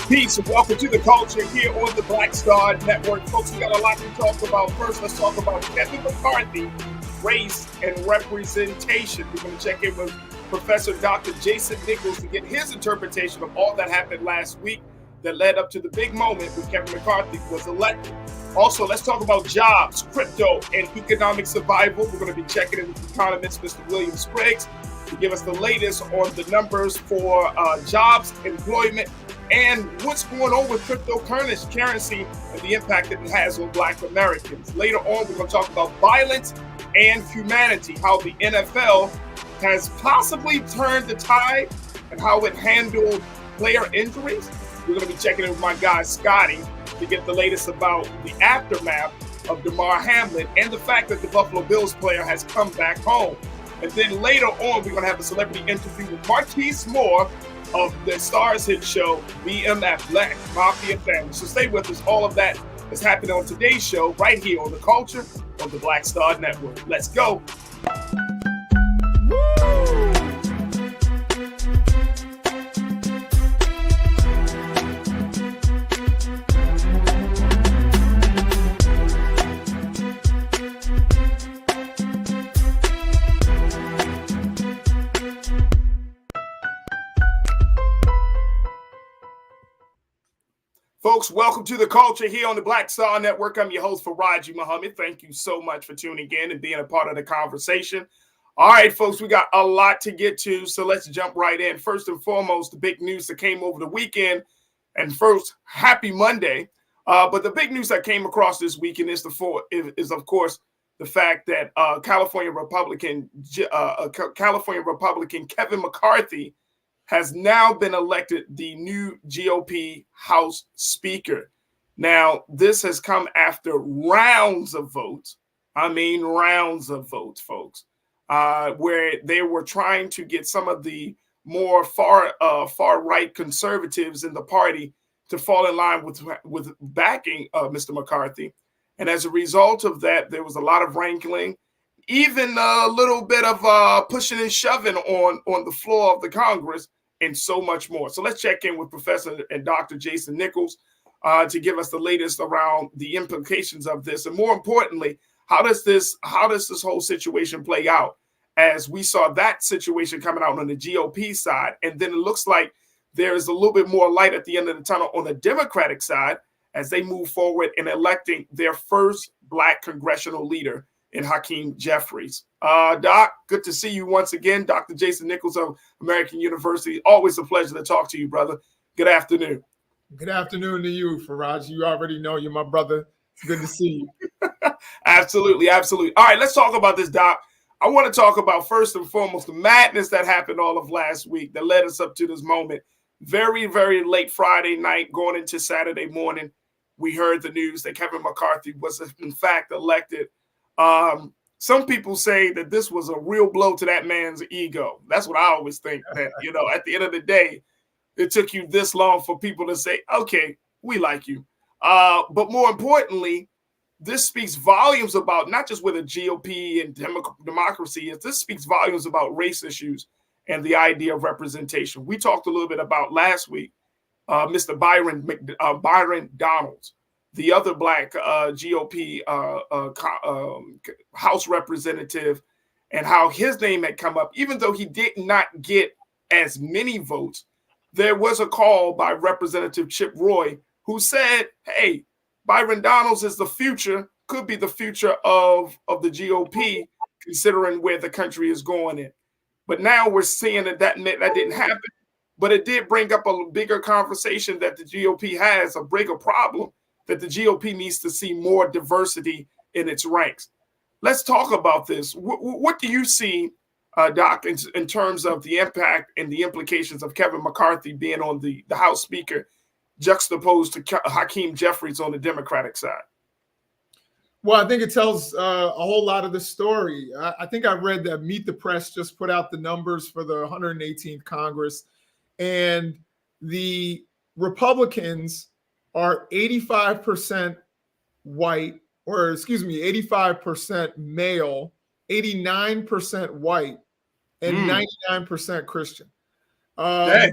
Peace and welcome to the culture here on the Black Star Network. Folks, we got a lot to talk about. First, let's talk about Kevin McCarthy, race and representation. We're going to check in with Professor Dr. Jason Nichols to get his interpretation of all that happened last week that led up to the big moment when Kevin McCarthy was elected. Also, let's talk about jobs, crypto, and economic survival. We're going to be checking in with economist Mr. William Spriggs to give us the latest on the numbers for jobs, employment, and what's going on with cryptocurrency and the impact that it has on Black Americans. Later on, we're going to talk about violence and humanity, how the NFL has possibly turned the tide and how it handled player injuries. We're going to be checking in with my guy, Scotty, to get the latest about the aftermath of Damar Hamlin and the fact that the Buffalo Bills player has come back home. And then later on, we're going to have a celebrity interview with Markice Moore of the Stars hit show, BMF, Black Mafia Family. So stay with us. All of that is happening on today's show right here on The Culture on the Black Star Network. Let's go. Folks, welcome to the culture here on the Black Star Network. I'm your host, Farajii. Thank you so much for tuning in and being a part of the conversation. All right, folks, we got a lot to get to, so let's jump right in. First and foremost, the big news that came over the weekend, and first, happy Monday. But the big news that came across this weekend is, of course, the fact that California Republican Kevin McCarthy has now been elected the new GOP House Speaker. Now, this has come after rounds of votes. I mean, rounds of votes, folks, where they were trying to get some of the more far-right conservatives in the party to fall in line with backing Mr. McCarthy. And as a result of that, there was a lot of wrangling, even a little bit of pushing and shoving on the floor of the Congress, and so much more. So let's check in with Professor and Dr. Jason Nichols to give us the latest around the implications of this, and more importantly, how does this whole situation play out? As we saw that situation coming out on the GOP side, and then it looks like there is a little bit more light at the end of the tunnel on the Democratic side as they move forward in electing their first Black congressional leader in Hakeem Jeffries. Doc, good to see you once again. Dr. Jason Nichols of American University. Always a pleasure to talk to you, brother. Good afternoon. Good afternoon to you, Farajii. You already know you're my brother. It's good to see you. Absolutely, absolutely. All right, let's talk about this, Doc. I want to talk about, first and foremost, the madness that happened all of last week that led us up to this moment. Very, very late Friday night, going into Saturday morning, we heard the news that Kevin McCarthy was, in fact, elected. Some people say that this was a real blow to that man's ego. That's what I always think, that, at the end of the day, it took you this long for people to say, okay, we like you. But more importantly, this speaks volumes about not just with a GOP and democracy, this speaks volumes about race issues and the idea of representation. We talked a little bit about last week, Mr. Byron Donalds, the other Black GOP House representative, and how his name had come up. Even though he did not get as many votes, there was a call by Representative Chip Roy who said, hey, Byron Donalds is the future, could be the future of the GOP, considering where the country is going in. But now we're seeing that didn't happen. But it did bring up a bigger conversation that the GOP has, a bigger problem, that the GOP needs to see more diversity in its ranks. Let's talk about this. What do you see, Doc, in terms of the impact and the implications of Kevin McCarthy being on the House Speaker, juxtaposed to Hakeem Jeffries on the Democratic side? Well, I think it tells a whole lot of the story. I think I read that Meet the Press just put out the numbers for the 118th Congress, and the Republicans are 85% white, or 85% male, 89% white, and 99% Christian. Hey.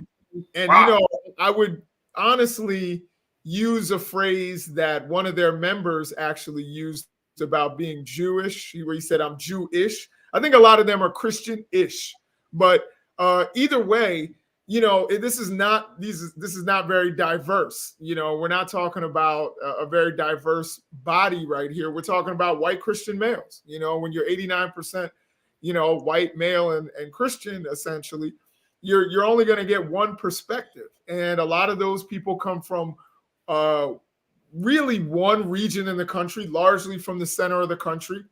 And, wow. I would honestly use a phrase that one of their members actually used about being Jewish, where he said, "I'm Jewish." I think a lot of them are Christian-ish, but either way, this is not very diverse. We're not talking about a very diverse body right here. We're talking about white Christian males. When you're 89%, white male and Christian, essentially, you're only going to get one perspective, and a lot of those people come from really one region in the country, largely from the center of the country.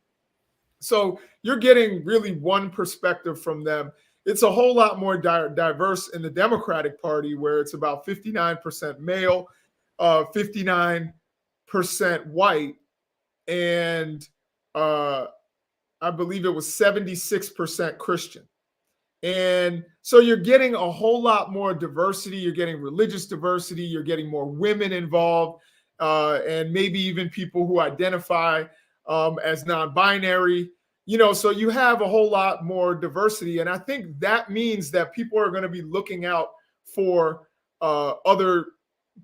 So you're getting really one perspective from them. It's a whole lot more diverse in the Democratic Party, where it's about 59% male, 59% white, and I believe it was 76% Christian. And so you're getting a whole lot more diversity. You're getting religious diversity. You're getting more women involved, and maybe even people who identify as non-binary. So you have a whole lot more diversity. And I think that means that people are going to be looking out for other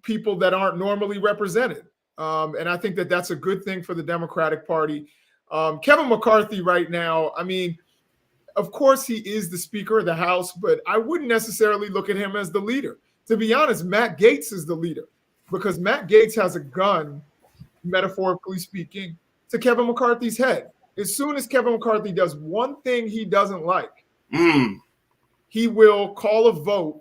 people that aren't normally represented. And I think that that's a good thing for the Democratic Party. Kevin McCarthy right now, I mean, of course, he is the Speaker of the House, but I wouldn't necessarily look at him as the leader. To be honest, Matt Gaetz is the leader, because Matt Gaetz has a gun, metaphorically speaking, to Kevin McCarthy's head. As soon as Kevin McCarthy does one thing he doesn't like, he will call a vote.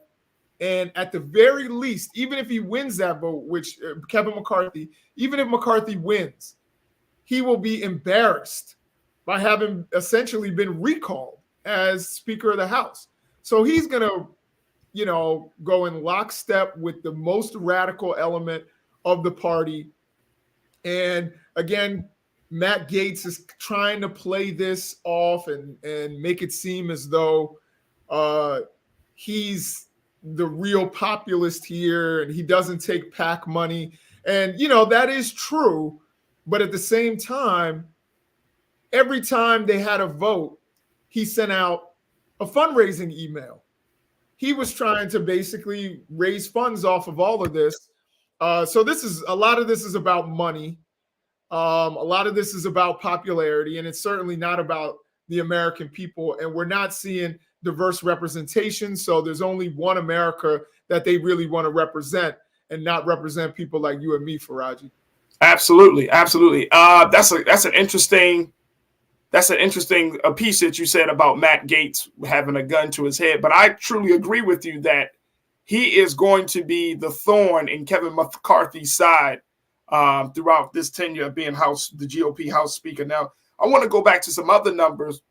And at the very least, even if he wins that vote, which Kevin McCarthy, even if McCarthy wins, he will be embarrassed by having essentially been recalled as Speaker of the House. So he's going to, go in lockstep with the most radical element of the party. And again, Matt Gaetz is trying to play this off and make it seem as though he's the real populist here and he doesn't take PAC money. And, that is true. But at the same time, every time they had a vote, he sent out a fundraising email. He was trying to basically raise funds off of all of this. So a lot of this is about money. A lot of this is about popularity, and it's certainly not about the American people. And we're not seeing diverse representation. So there's only one America that they really want to represent, and not represent people like you and me, Farajii. Absolutely. That's an interesting piece that you said about Matt Gaetz having a gun to his head. But I truly agree with you that he is going to be the thorn in Kevin McCarthy's side throughout this tenure of being the GOP House Speaker. Now, I want to go back to some other numbers.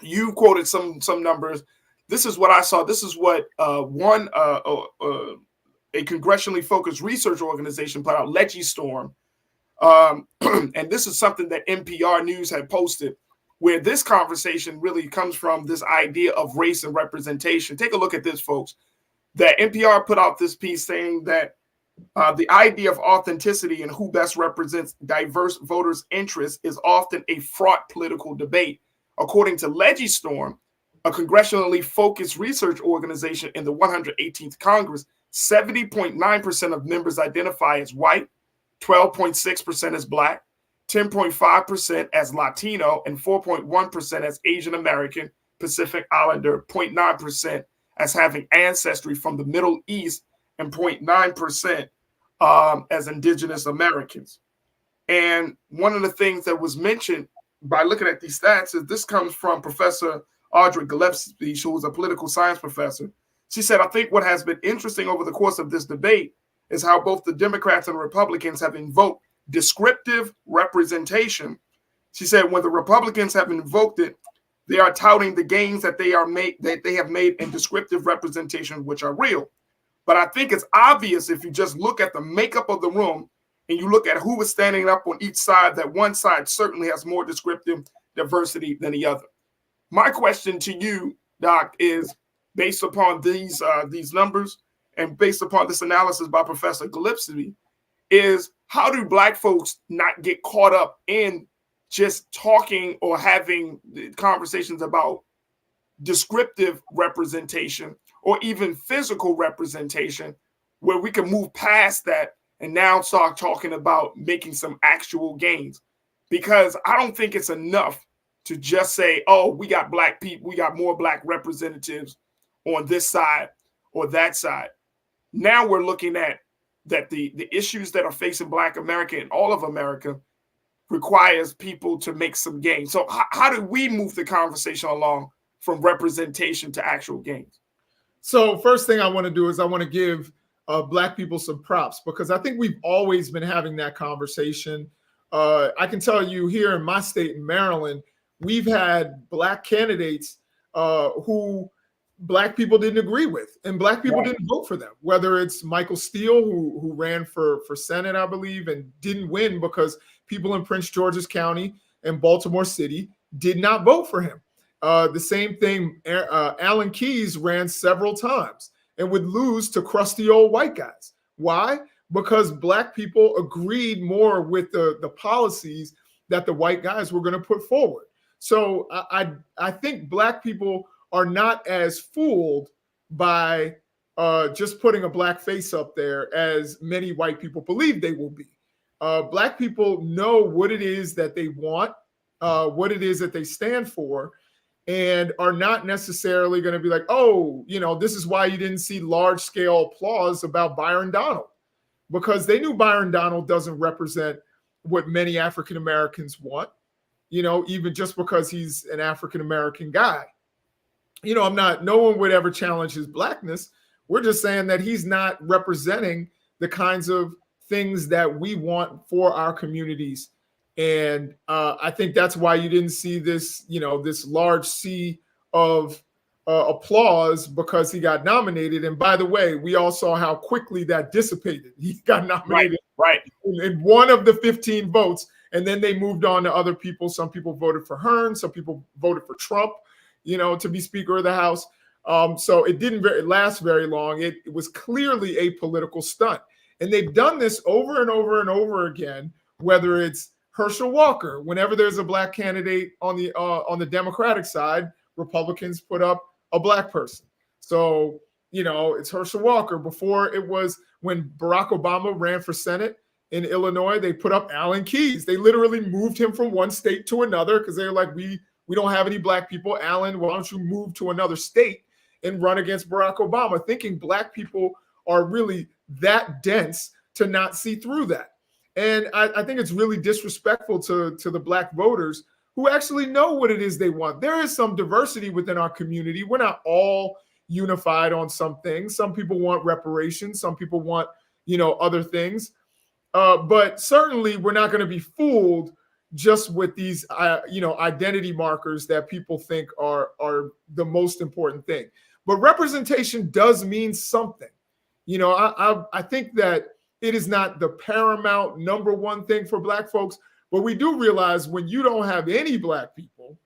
You quoted some numbers. This is what I saw. This is what a congressionally focused research organization put out, Legistorm. And this is something that NPR News had posted, where this conversation really comes from, this idea of race and representation. Take a look at this, folks. That NPR put out this piece saying that the idea of authenticity and who best represents diverse voters' interests is often a fraught political debate. According to Legistorm, a congressionally focused research organization in the 118th Congress, 70.9% of members identify as white, 12.6% as Black, 10.5% as Latino, and 4.1% as Asian American, Pacific Islander, 0.9% as having ancestry from the Middle East, and 0.9% as Indigenous Americans. And one of the things that was mentioned by looking at these stats is this comes from Professor Audrey Gillespie, who is a political science professor. She said, I think what has been interesting over the course of this debate is how both the Democrats and Republicans have invoked descriptive representation. She said, when the Republicans have invoked it, they are touting the gains that they have made in descriptive representation, which are real. But I think it's obvious if you just look at the makeup of the room and you look at who is standing up on each side, that one side certainly has more descriptive diversity than the other. My question to you, Doc, is based upon these numbers and based upon this analysis by Professor Gillespie, is how do Black folks not get caught up in just talking or having conversations about descriptive representation or even physical representation where we can move past that and now start talking about making some actual gains. Because I don't think it's enough to just say, oh, we got black people, we got more black representatives on this side or that side. Now we're looking at that the issues that are facing Black America and all of America requires people to make some gains. So how do we move the conversation along from representation to actual gains? So first thing I want to do is I want to give Black people some props, because I think we've always been having that conversation. I can tell you here in my state, in Maryland, we've had Black candidates who Black people didn't agree with, and Black people didn't vote for them. Whether it's Michael Steele, who ran for Senate, I believe, and didn't win because people in Prince George's County and Baltimore City did not vote for him. The same thing, Alan Keyes ran several times and would lose to crusty old white guys. Why? Because Black people agreed more with the policies that the white guys were going to put forward. So I think Black people are not as fooled by just putting a Black face up there as many white people believe they will be. Black people know what it is that they want, what it is that they stand for, and are not necessarily going to be like, oh, this is why you didn't see large scale applause about Byron Donald, because they knew Byron Donald doesn't represent what many African Americans want, even just because he's an African American guy. No one would ever challenge his Blackness. We're just saying that he's not representing the kinds of things that we want for our communities. And I think that's why you didn't see this, this large sea of applause because he got nominated. And by the way, we all saw how quickly that dissipated. He got nominated in one of the 15 votes, and then they moved on to other people. Some people voted for Hearn, some people voted for Trump, to be Speaker of the House. So it didn't last very long. It was clearly a political stunt. And they've done this over and over and over again, whether it's Herschel Walker. Whenever there's a Black candidate on the Democratic side, Republicans put up a Black person. So, it's Herschel Walker. Before, it was when Barack Obama ran for Senate in Illinois, they put up Alan Keyes. They literally moved him from one state to another because they were like, we don't have any Black people. Alan, why don't you move to another state and run against Barack Obama? Thinking Black people are really that dense to not see through that. And I think it's really disrespectful to the Black voters who actually know what it is they want. There is some diversity within our community. We're not all unified on some things. Some people want reparations. Some people want, other things. But certainly we're not going to be fooled just with these, identity markers that people think are the most important thing. But representation does mean something. I think that it is not the paramount number one thing for Black folks, but we do realize when you don't have any Black people,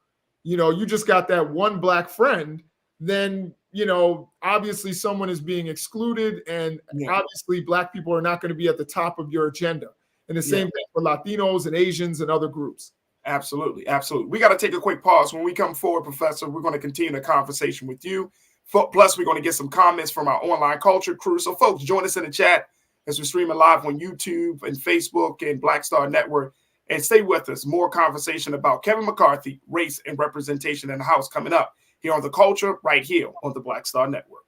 you just got that one Black friend, then, obviously someone is being excluded, and obviously Black people are not going to be at the top of your agenda. And the same thing for Latinos and Asians and other groups. Absolutely. Absolutely. We got to take a quick pause. When we come forward, Professor, we're going to continue the conversation with you. Plus, we're going to get some comments from our online culture crew. So, folks, join us in the chat as we're streaming live on YouTube and Facebook and Black Star Network. And stay with us. More conversation about Kevin McCarthy, race, and representation in the House coming up here on The Culture, right here on the Black Star Network.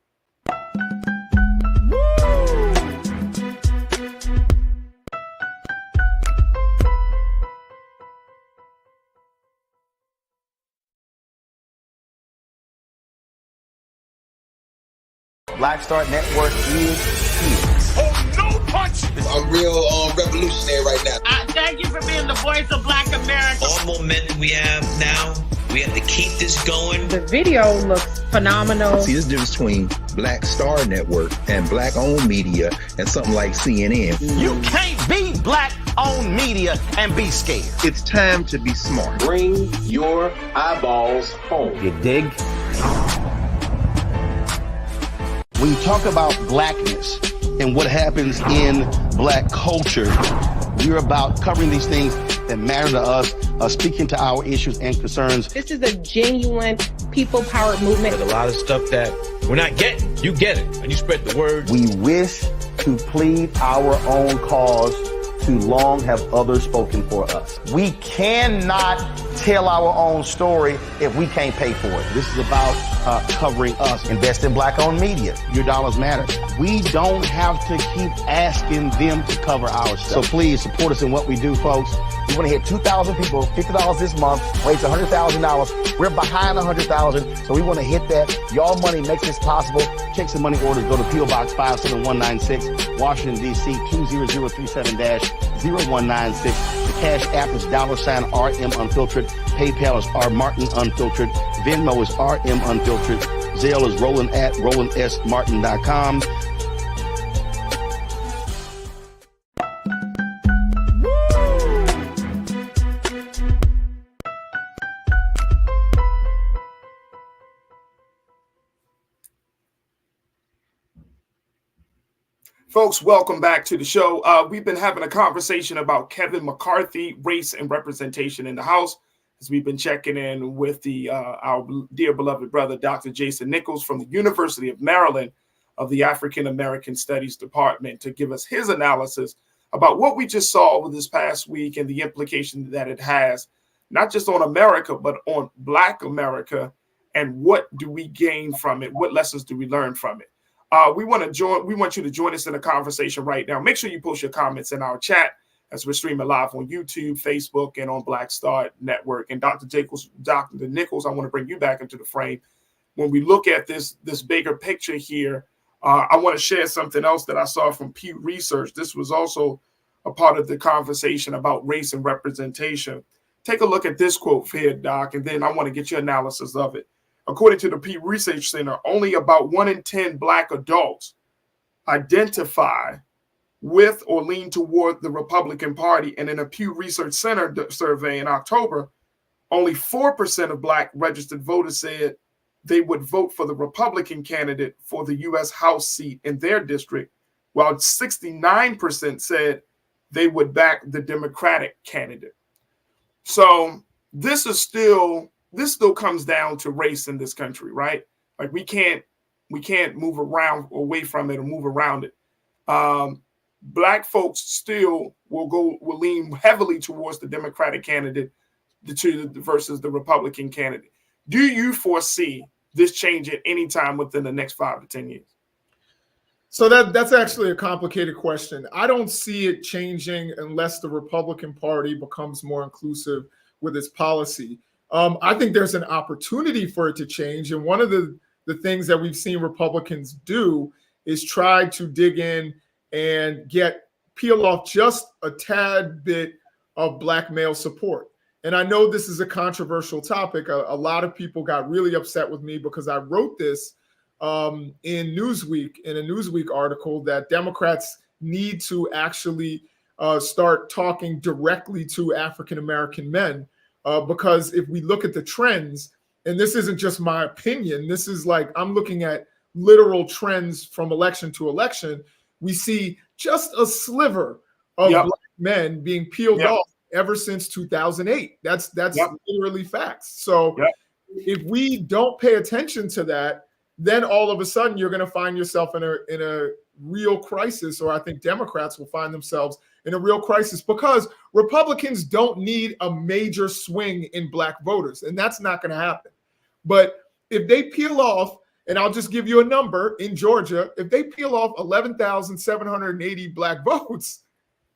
Black Star Network is here. Oh, no punch! I'm real revolutionary right now. Thank you for being the voice of Black America. All momentum we have now, we have to keep this going. The video looks phenomenal. See, there's a difference between Black Star Network and Black-owned media and something like CNN. You can't be Black-owned media and be scared. It's time to be smart. Bring your eyeballs home. You dig? When you talk about Blackness and what happens in Black culture, we're about covering these things that matter to us, speaking to our issues and concerns. This is a genuine people-powered movement. There's a lot of stuff that we're not getting. You get it, and you spread the word. We wish to plead our own cause. Too long have others spoken for us. We cannot tell our own story if we can't pay for it. This is about covering us. Invest in black-owned media. Your dollars matter. We don't have to keep asking them to cover our stuff. So please support us in what we do, folks. We want to hit 2,000 people, $50 this month, raise $100,000. We're behind 100,000, so we want to hit that. Y'all money makes this possible. Checks and money orders go to P.O. Box 57196, Washington, D.C. 20036-0196. The Cash App is $RM Unfiltered. PayPal is R Martin Unfiltered. Venmo is RM Unfiltered. Zelle is Roland at RolandSMartin.com. Folks, welcome back to the show. We've been having a conversation about Kevin McCarthy, race and representation in the House, as we've been checking in with our dear beloved brother, Dr. Jason Nichols from the University of Maryland of the African American Studies Department, to give us his analysis about what we just saw with this past week and the implication that it has, not just on America, but on Black America, and what do we gain from it? What lessons do we learn from it? We want you to join us in the conversation right now. Make sure you post your comments in our chat as we're streaming live on YouTube, Facebook, and on Black Star Network. And Dr. Nichols, I want to bring you back into the frame. When we look at this bigger picture here, I want to share something else that I saw from Pew Research. This was also a part of the conversation about race and representation. Take a look at this quote here, Doc, and then I want to get your analysis of it. According to the Pew Research Center, only about 1 in 10 Black adults identify with or lean toward the Republican Party. And in a Pew Research Center survey in October, only 4% of Black registered voters said they would vote for the Republican candidate for the U.S. House seat in their district, while 69% said they would back the Democratic candidate. So this still comes down to race in this country, right? Like we can't move away from it or move around it. Black folks still will lean heavily towards the Democratic candidate versus the Republican candidate. Do you foresee this change at any time within the next 5 to 10 years? So that's actually a complicated question. I don't see it changing unless the Republican Party becomes more inclusive with its policy. I think there's an opportunity for it to change. And one of the things that we've seen Republicans do is try to dig in and peel off just a tad bit of Black male support. And I know this is a controversial topic. A lot of people got really upset with me because I wrote this in Newsweek, in a Newsweek article, that Democrats need to actually start talking directly to African-American men. Because if we look at the trends, and this isn't just my opinion, this is like, I'm looking at literal trends from election to election, we see just a sliver of Black men being peeled off ever since 2008. That's literally facts. So if we don't pay attention to that, then all of a sudden you're going to find yourself in a real crisis, or I think Democrats will find themselves in a real crisis, because Republicans don't need a major swing in Black voters, and that's not going to happen. But if they peel off, and I'll just give you a number, in Georgia, if they peel off 11,780 Black votes.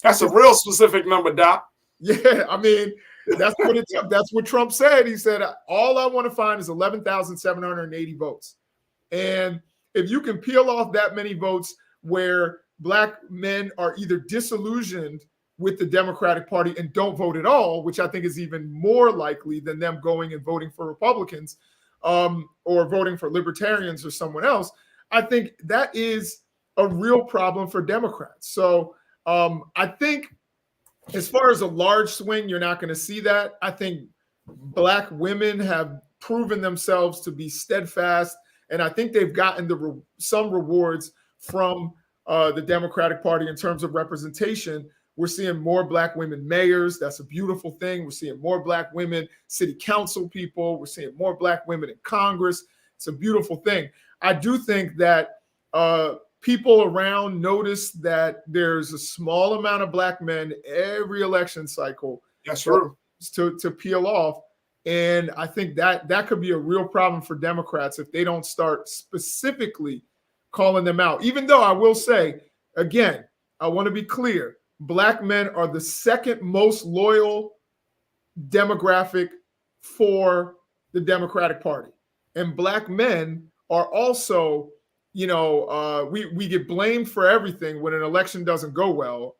That's a real specific number, Doc. Yeah, I mean, that's what Trump said. He said, all I want to find is 11,780 votes. And if you can peel off that many votes where Black men are either disillusioned with the Democratic Party and don't vote at all, which I think is even more likely than them going and voting for Republicans or voting for libertarians or someone else, I think that is a real problem for Democrats. So I think as far as a large swing, you're not going to see that. I think Black women have proven themselves to be steadfast, and I think they've gotten some rewards from the Democratic Party in terms of representation. We're seeing more Black women mayors. That's a beautiful thing. We're seeing more Black women city council people. We're seeing more Black women in Congress. It's a beautiful thing. I do think that people around notice that there's a small amount of black men every election cycle. That's true. To peel off. And I think that could be a real problem for Democrats if they don't start specifically calling them out. Even though I will say, again, I want to be clear, black men are the second most loyal demographic for the Democratic Party. And black men are also, we get blamed for everything when an election doesn't go well.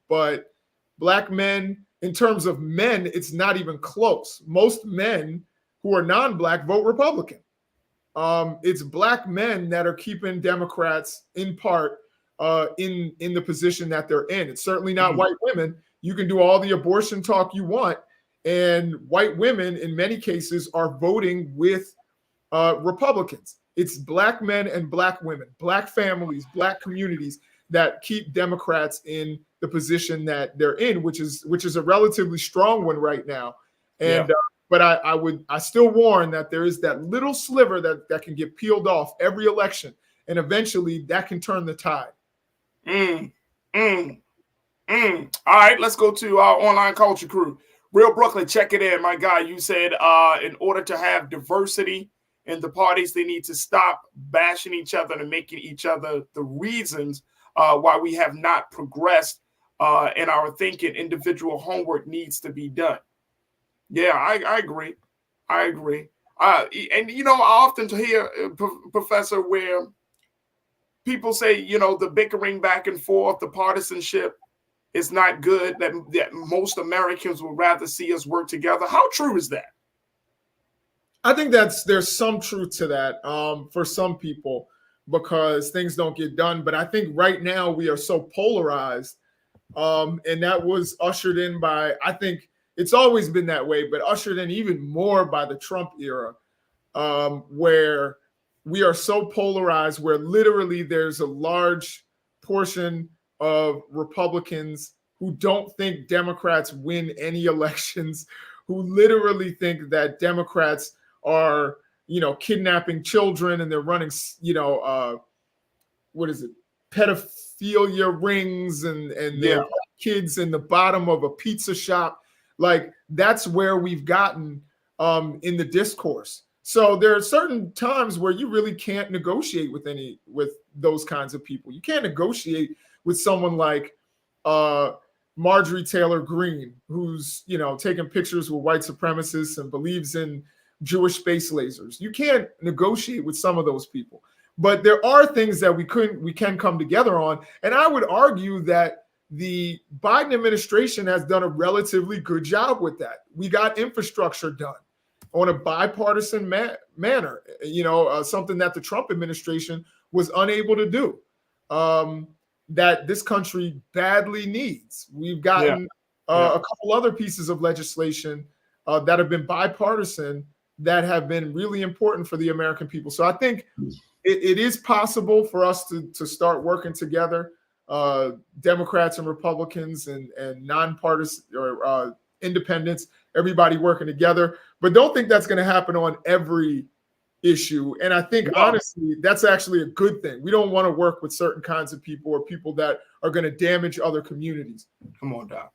But black men, in terms of men, it's not even close. Most men who are non-black vote Republican. It's black men that are keeping Democrats in part in the position that they're in. It's certainly not white women. You can do all the abortion talk you want, and white women in many cases are voting with Republicans. It's black men and black women, black families, black communities that keep Democrats in the position that they're in, which is a relatively strong one right now. And but I still warn that there is that little sliver that can get peeled off every election, and eventually that can turn the tide. All right, let's go to our online culture crew. Real Brooklyn, check it in, my guy. You said in order to have diversity in the parties, they need to stop bashing each other and making each other the reasons why we have not progressed in our thinking. Individual homework needs to be done. Yeah, I agree. And I often hear, Professor, where people say, the bickering back and forth, the partisanship is not good, that most Americans would rather see us work together. How true is that? I think there's some truth to that for some people, because things don't get done. But I think right now we are so polarized, and that was ushered in by, I think it's always been that way, but ushered in even more by the Trump era, where we are so polarized, where literally there's a large portion of Republicans who don't think Democrats win any elections, who literally think that Democrats are, kidnapping children, and they're running, pedophilia rings and their kids in the bottom of a pizza shop. Like, that's where we've gotten in the discourse. So there are certain times where you really can't negotiate with those kinds of people. You can't negotiate with someone like Marjorie Taylor Greene, who's, taking pictures with white supremacists and believes in Jewish space lasers. You can't negotiate with some of those people. But there are things that we can come together on. And I would argue that the Biden administration has done a relatively good job with that. We got infrastructure done on a bipartisan manner, something that the Trump administration was unable to do, that this country badly needs. We've gotten a couple other pieces of legislation that have been bipartisan that have been really important for the American people. So I think it is possible for us to start working together, Democrats and Republicans and nonpartisan or independents, everybody working together. But don't think that's going to happen on every issue. And I think, honestly, that's actually a good thing. We don't want to work with certain kinds of people or people that are going to damage other communities. Come on, Doc.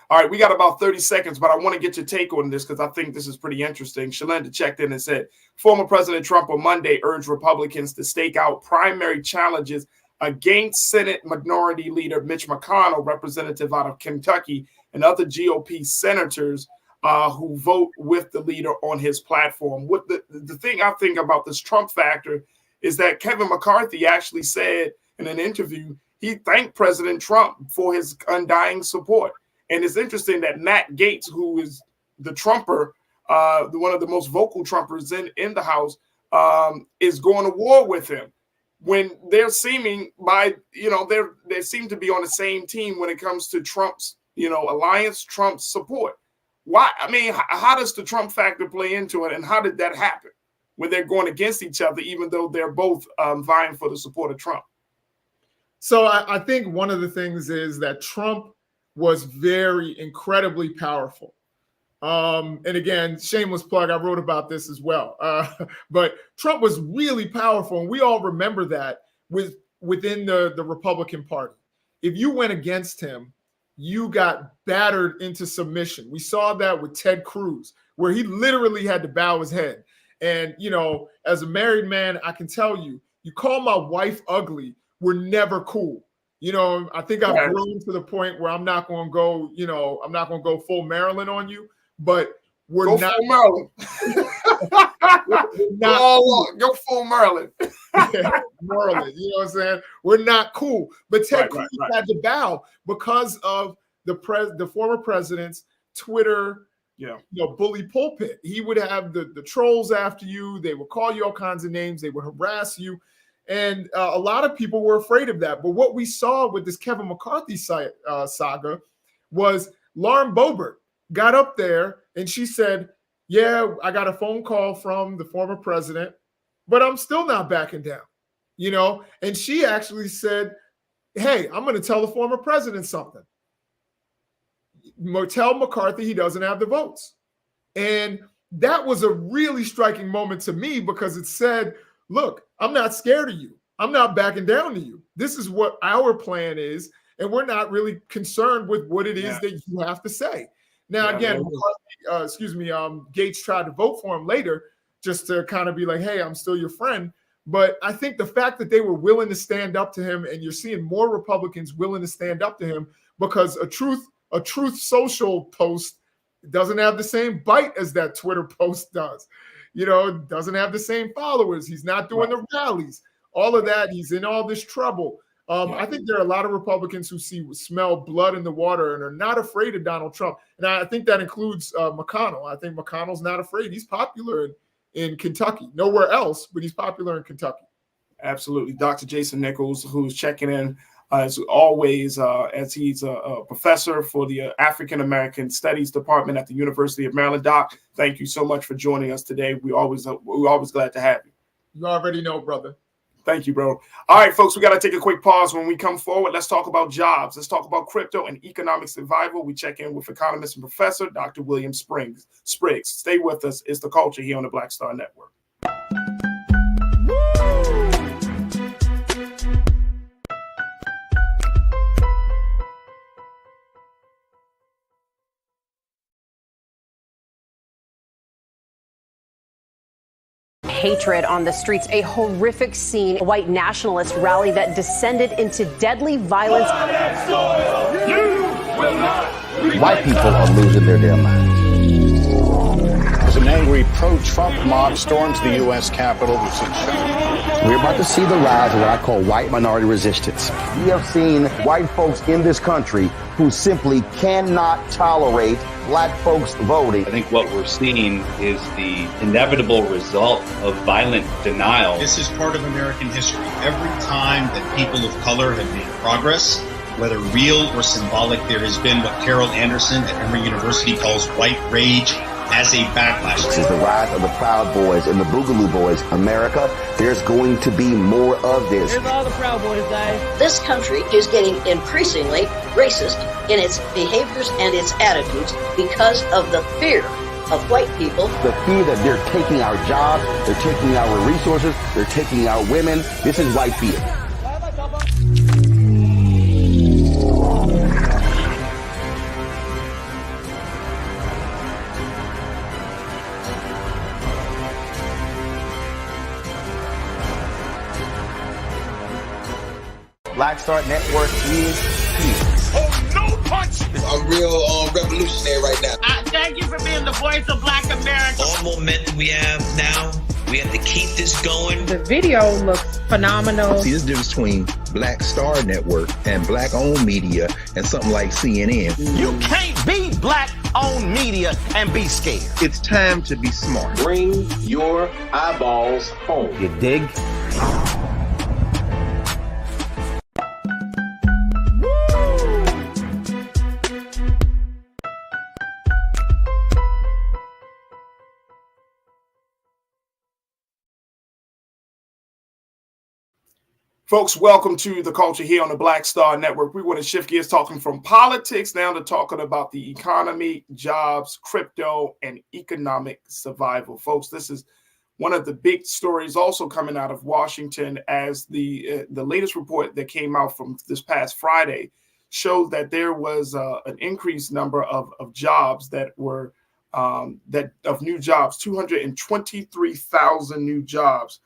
All right, we got about 30 seconds, but I want to get your take on this because I think this is pretty interesting. Shalenda checked in and said, former President Trump on Monday urged Republicans to stake out primary challenges against Senate Minority Leader Mitch McConnell, representative out of Kentucky, and other GOP senators who vote with the leader on his platform. What the thing I think about this Trump factor is that Kevin McCarthy actually said in an interview he thanked President Trump for his undying support. And it's interesting that Matt Gaetz, who is the Trumper, one of the most vocal Trumpers in the House, is going to war with him when they're seeming they seem to be on the same team when it comes to Trump's, alliance, Trump's support. Why? I mean, how does the Trump factor play into it? And how did that happen when they're going against each other, even though they're both vying for the support of Trump? So I think one of the things is that Trump was incredibly powerful. And again, shameless plug, I wrote about this as well. But Trump was really powerful. And we all remember that within the Republican Party. If you went against him, you got battered into submission. We saw that with Ted Cruz, where he literally had to bow his head. And, you know, as a married man, I can tell you, you call my wife ugly, we're never cool. You know, I think I've grown to the point where I'm not going to go, you know, I'm not going to go full Maryland on you, but we're go not full Maryland. Go full Maryland. Maryland, you know what I'm saying? We're not cool. But Ted Cruz had to bow because of the former president's Twitter, bully pulpit. He would have the trolls after you. They would call you all kinds of names. They would harass you. And a lot of people were afraid of that. But what we saw with this Kevin McCarthy saga was Lauren Boebert got up there and she said, yeah, I got a phone call from the former president, but I'm still not backing down, you know? And she actually said, hey, I'm going to tell the former president something. Tell McCarthy he doesn't have the votes. And that was a really striking moment to me because it said, look, I'm not scared of you. I'm not backing down to you. This is what our plan is, and we're not really concerned with what it is that you have to say. Now, again, Gates tried to vote for him later just to kind of be like, hey, I'm still your friend. But I think the fact that they were willing to stand up to him, and you're seeing more Republicans willing to stand up to him because a truth social post doesn't have the same bite as that Twitter post does. You know, doesn't have the same followers. He's not doing the rallies. All of that. He's in all this trouble. I think there are a lot of Republicans who smell blood in the water and are not afraid of Donald Trump. And I think that includes McConnell. I think McConnell's not afraid. He's popular in Kentucky. Nowhere else, but he's popular in Kentucky. Absolutely. Dr. Jason Nichols, who's checking in as always, as he's a professor for the African American Studies Department at the University of Maryland. Doc, thank you so much for joining us today. We're always glad to have you. You already know, brother. Thank you, bro. All right, folks, we got to take a quick pause. When we come forward, let's talk about jobs. Let's talk about crypto and economic survival. We check in with economist and professor, Dr. William Spriggs. Stay with us. It's The Culture here on the Black Star Network. Hatred on the streets, a horrific scene, a white nationalist rally that descended into deadly violence. White people are losing their damn minds. As an angry pro-Trump mob storms the U.S. Capitol, we're about to see the rise of what I call white minority resistance. We have seen white folks in this country who simply cannot tolerate black folks voting. I think what we're seeing is the inevitable result of violent denial. This is part of American history. Every time that people of color have made progress, whether real or symbolic, there has been what Carol Anderson at Emory University calls white rage as a backlash. This is the rise of the Proud Boys and the Boogaloo Boys. America, there's going to be more of this. Here's all the Proud Boys, guys. This country is getting increasingly racist in its behaviors and its attitudes because of the fear of white people. The fear that they're taking our jobs, they're taking our resources, they're taking our women. This is white fear. Black Star Network is here. Oh, no punch! I'm real revolutionary right now. Thank you for being the voice of Black America. All momentum we have now, we have to keep this going. The video looks phenomenal. See, this difference between Black Star Network and black-owned media and something like CNN. You can't be black-owned media and be scared. It's time to be smart. Bring your eyeballs home. You dig? Folks, welcome to The Culture here on the Black Star Network. We want to shift gears talking from politics now to talking about the economy, jobs, crypto, and economic survival. Folks, this is one of the big stories also coming out of Washington, as the latest report that came out from this past Friday showed that there was an increased number of jobs that were new jobs. 223,000 new jobs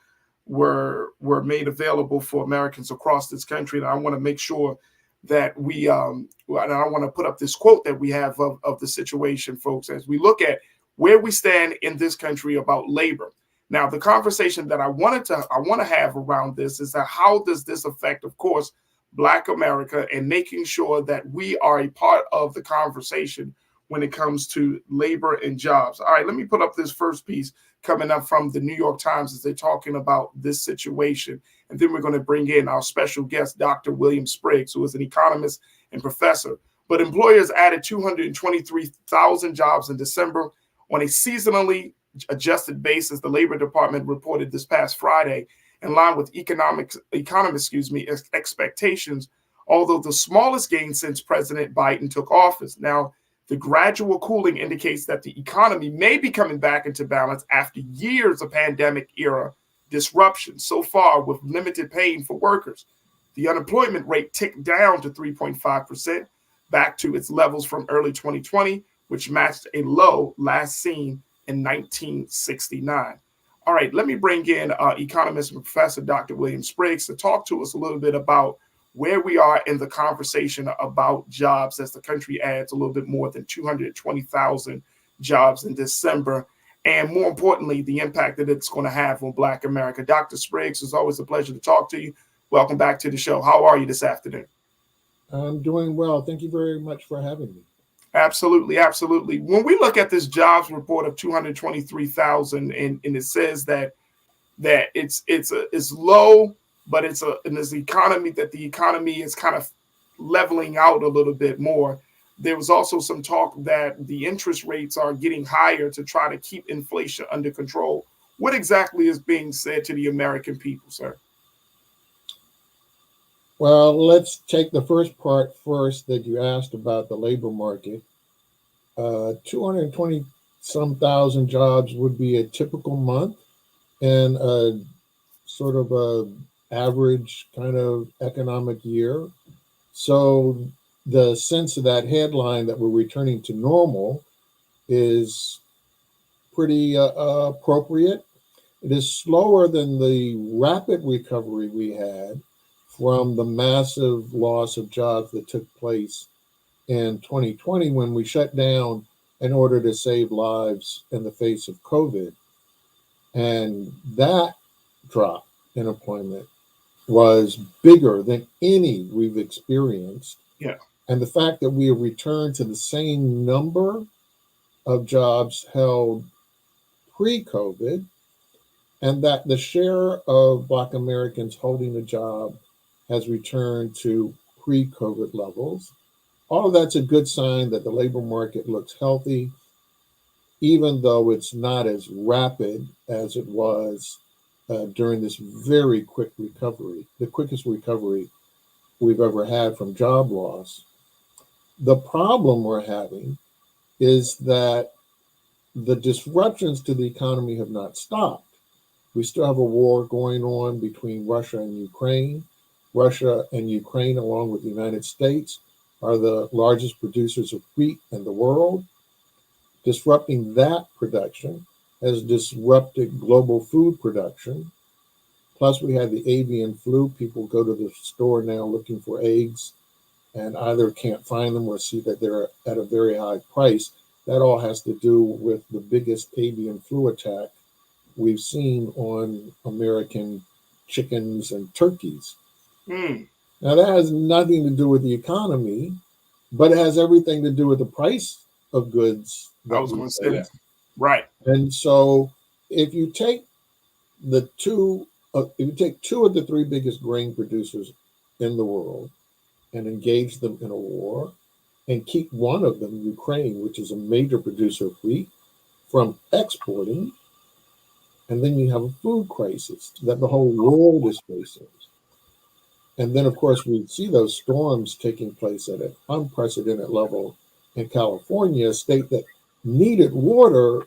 were made available for Americans across this country. And I want to make sure that and I want to put up this quote that we have of the situation, folks, as we look at where we stand in this country about labor. Now, the conversation that I want to have around this is that how does this affect, of course, Black America, and making sure that we are a part of the conversation when it comes to labor and jobs. All right, let me put up this first piece coming up from the New York Times as they're talking about this situation. And then we're going to bring in our special guest, Dr. William Spriggs, who is an economist and professor. But employers added 223,000 jobs in December on a seasonally adjusted basis, the Labor Department reported this past Friday, in line with economists' expectations, although the smallest gain since President Biden took office. Now, the gradual cooling indicates that the economy may be coming back into balance after years of pandemic-era disruption, so far with limited paying for workers. The unemployment rate ticked down to 3.5%, back to its levels from early 2020, which matched a low last seen in 1969. All right, let me bring in economist and professor Dr. William Spriggs to talk to us a little bit about where we are in the conversation about jobs as the country adds a little bit more than 220,000 jobs in December, and more importantly, the impact that it's going to have on Black America. Dr. Spriggs, it's always a pleasure to talk to you. Welcome back to the show. How are you this afternoon? I'm doing well. Thank you very much for having me. Absolutely, absolutely. When we look at this jobs report of 223,000, and it says that it's low, but the economy is kind of leveling out a little bit more. There was also some talk that the interest rates are getting higher to try to keep inflation under control. What exactly is being said to the American people, sir? Well, let's take the first part first that you asked about the labor market. 220 some thousand jobs would be a typical month in a sort of a average kind of economic year. So the sense of that headline that we're returning to normal is pretty appropriate. It is slower than the rapid recovery we had from the massive loss of jobs that took place in 2020 when we shut down in order to save lives in the face of COVID. And that drop in employment was bigger than any we've experienced. Yeah. And the fact that we have returned to the same number of jobs held pre-COVID, and that the share of Black Americans holding a job has returned to pre-COVID levels. All of that's a good sign that the labor market looks healthy, even though it's not as rapid as it was during this very quick recovery, the quickest recovery we've ever had from job loss. The problem we're having is that the disruptions to the economy have not stopped. We still have a war going on between Russia and Ukraine. Russia and Ukraine, along with the United States, are the largest producers of wheat in the world. Disrupting that production has disrupted global food production. Plus, we had the avian flu. People go to the store now looking for eggs and either can't find them or see that they're at a very high price. That all has to do with the biggest avian flu attack we've seen on American chickens and turkeys. Now, that has nothing to do with the economy, but it has everything to do with the price of goods. I was going to say that. Right. And so if you take two of the three biggest grain producers in the world and engage them in a war and keep one of them, Ukraine, which is a major producer of wheat, from exporting, and then you have a food crisis that the whole world is facing. And then, of course, we see those storms taking place at an unprecedented level in California, a state that needed water,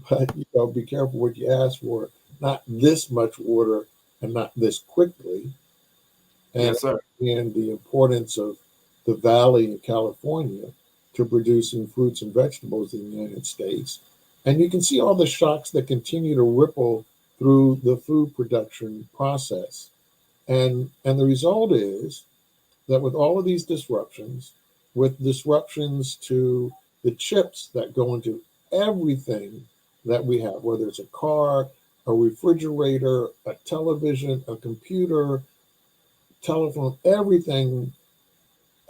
but be careful what you ask for. Not this much water and not this quickly. And, yes, sir. And the importance of the valley in California to producing fruits and vegetables in the United States. And you can see all the shocks that continue to ripple through the food production process. And the result is that with all of these disruptions, with disruptions to the chips that go into everything that we have, whether it's a car, a refrigerator, a television, a computer, telephone, everything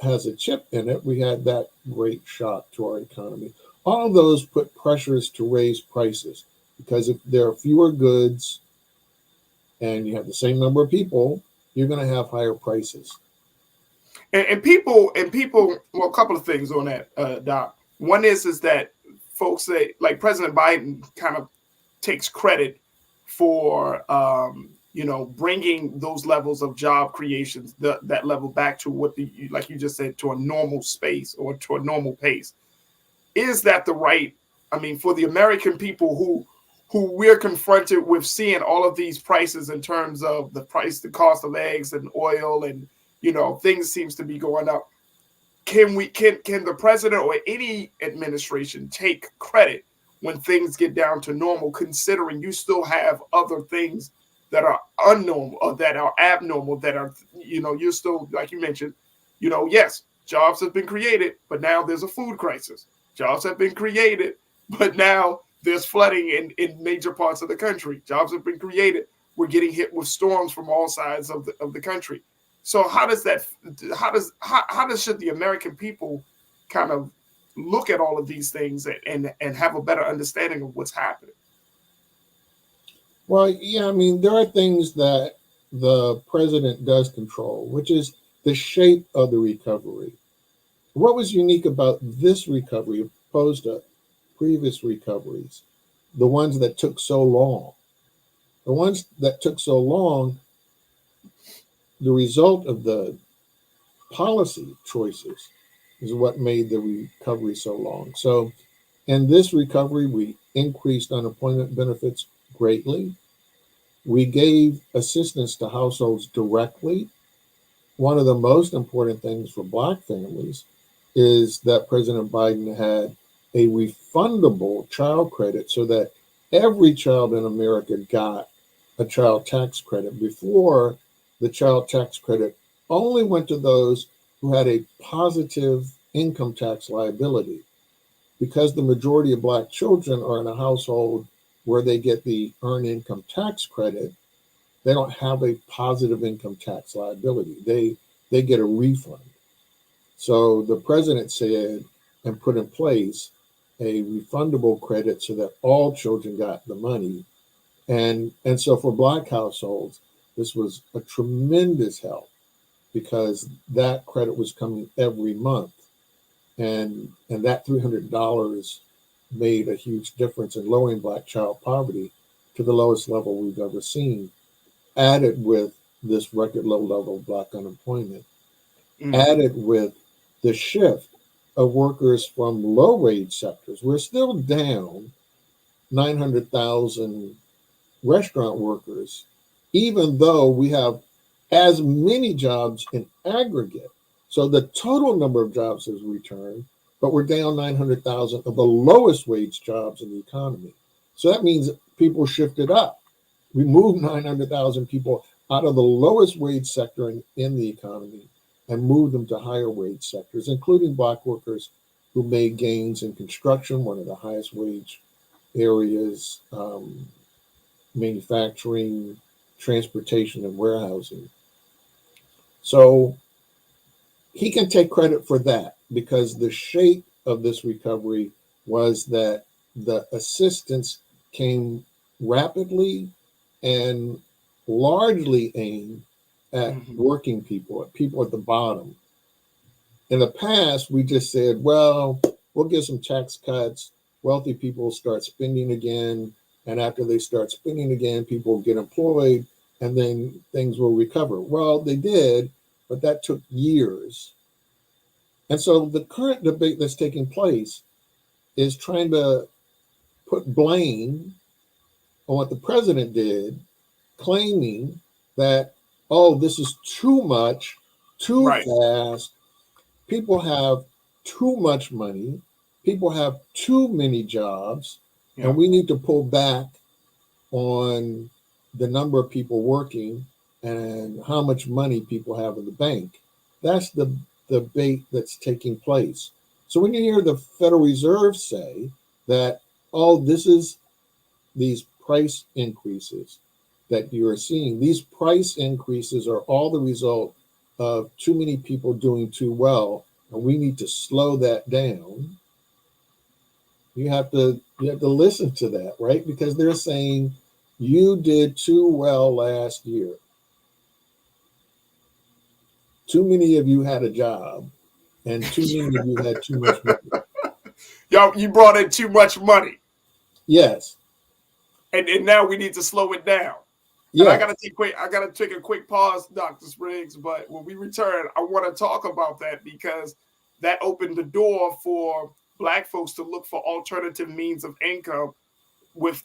has a chip in it. We had that great shock to our economy. All of those put pressures to raise prices because if there are fewer goods and you have the same number of people, you're going to have higher prices. And people, well, a couple of things on that, Doc. One is that folks say, like President Biden kind of takes credit for, bringing those levels of job creations, that level back to what like you just said, to a normal space or to a normal pace. Is that the right? I mean, for the American people who we're confronted with seeing all of these prices in terms of the cost of eggs and oil and things seems to be going up. Can the president or any administration take credit when things get down to normal, considering you still have other things that are unnormal or that are abnormal, that are, you're still, like you mentioned, yes, jobs have been created, but now there's a food crisis. Jobs have been created, but now there's flooding in major parts of the country. Jobs have been created. We're getting hit with storms from all sides of the country. So how does should the American people kind of look at all of these things and have a better understanding of what's happening? Well, yeah, I mean, there are things that the president does control, which is the shape of the recovery. What was unique about this recovery opposed to previous recoveries, the ones that took so long? The ones that took so long, the result of the policy choices is what made the recovery so long. So in this recovery, we increased unemployment benefits greatly. We gave assistance to households directly. One of the most important things for Black families is that President Biden had a refundable child credit so that every child in America got a child tax credit. Before, the child tax credit only went to those who had a positive income tax liability. Because the majority of Black children are in a household where they get the earned income tax credit, they don't have a positive income tax liability. They get a refund. So the president said and put in place a refundable credit so that all children got the money. And so for Black households, this was a tremendous help because that credit was coming every month. And that $300 made a huge difference in lowering Black child poverty to the lowest level we've ever seen, added with this record low level of Black unemployment, added with the shift of workers from low wage sectors. We're still down 900,000 restaurant workers, even though we have as many jobs in aggregate. So the total number of jobs has returned, but we're down 900,000 of the lowest wage jobs in the economy. So that means people shifted up. We moved 900,000 people out of the lowest wage sector in the economy and moved them to higher wage sectors, including Black workers who made gains in construction, one of the highest wage areas, manufacturing, transportation, and warehousing. So he can take credit for that because the shape of this recovery was that the assistance came rapidly and largely aimed at working people, at people at the bottom. In the past, we just said, well, we'll give some tax cuts, wealthy people start spending again, and after they start spending again, people get employed, and then things will recover. Well, they did, but that took years. And so the current debate that's taking place is trying to put blame on what the president did, claiming that, oh, this is too much, too fast. People have too much money. People have too many jobs, and we need to pull back on the number of people working and how much money people have in the bank. That's the debate that's taking place. So when you hear the Federal Reserve say that, oh, this is these price increases that you are seeing, these price increases are all the result of too many people doing too well, and we need to slow that down. You have to listen to that, right? Because they're saying you did too well last year. Too many of you had a job, and too many of you had too much money. Yo, you brought in too much money. Yes. And now we need to slow it down. Yeah. I gotta take a quick pause, Dr. Spriggs. But when we return, I want to talk about that because that opened the door for Black folks to look for alternative means of income with,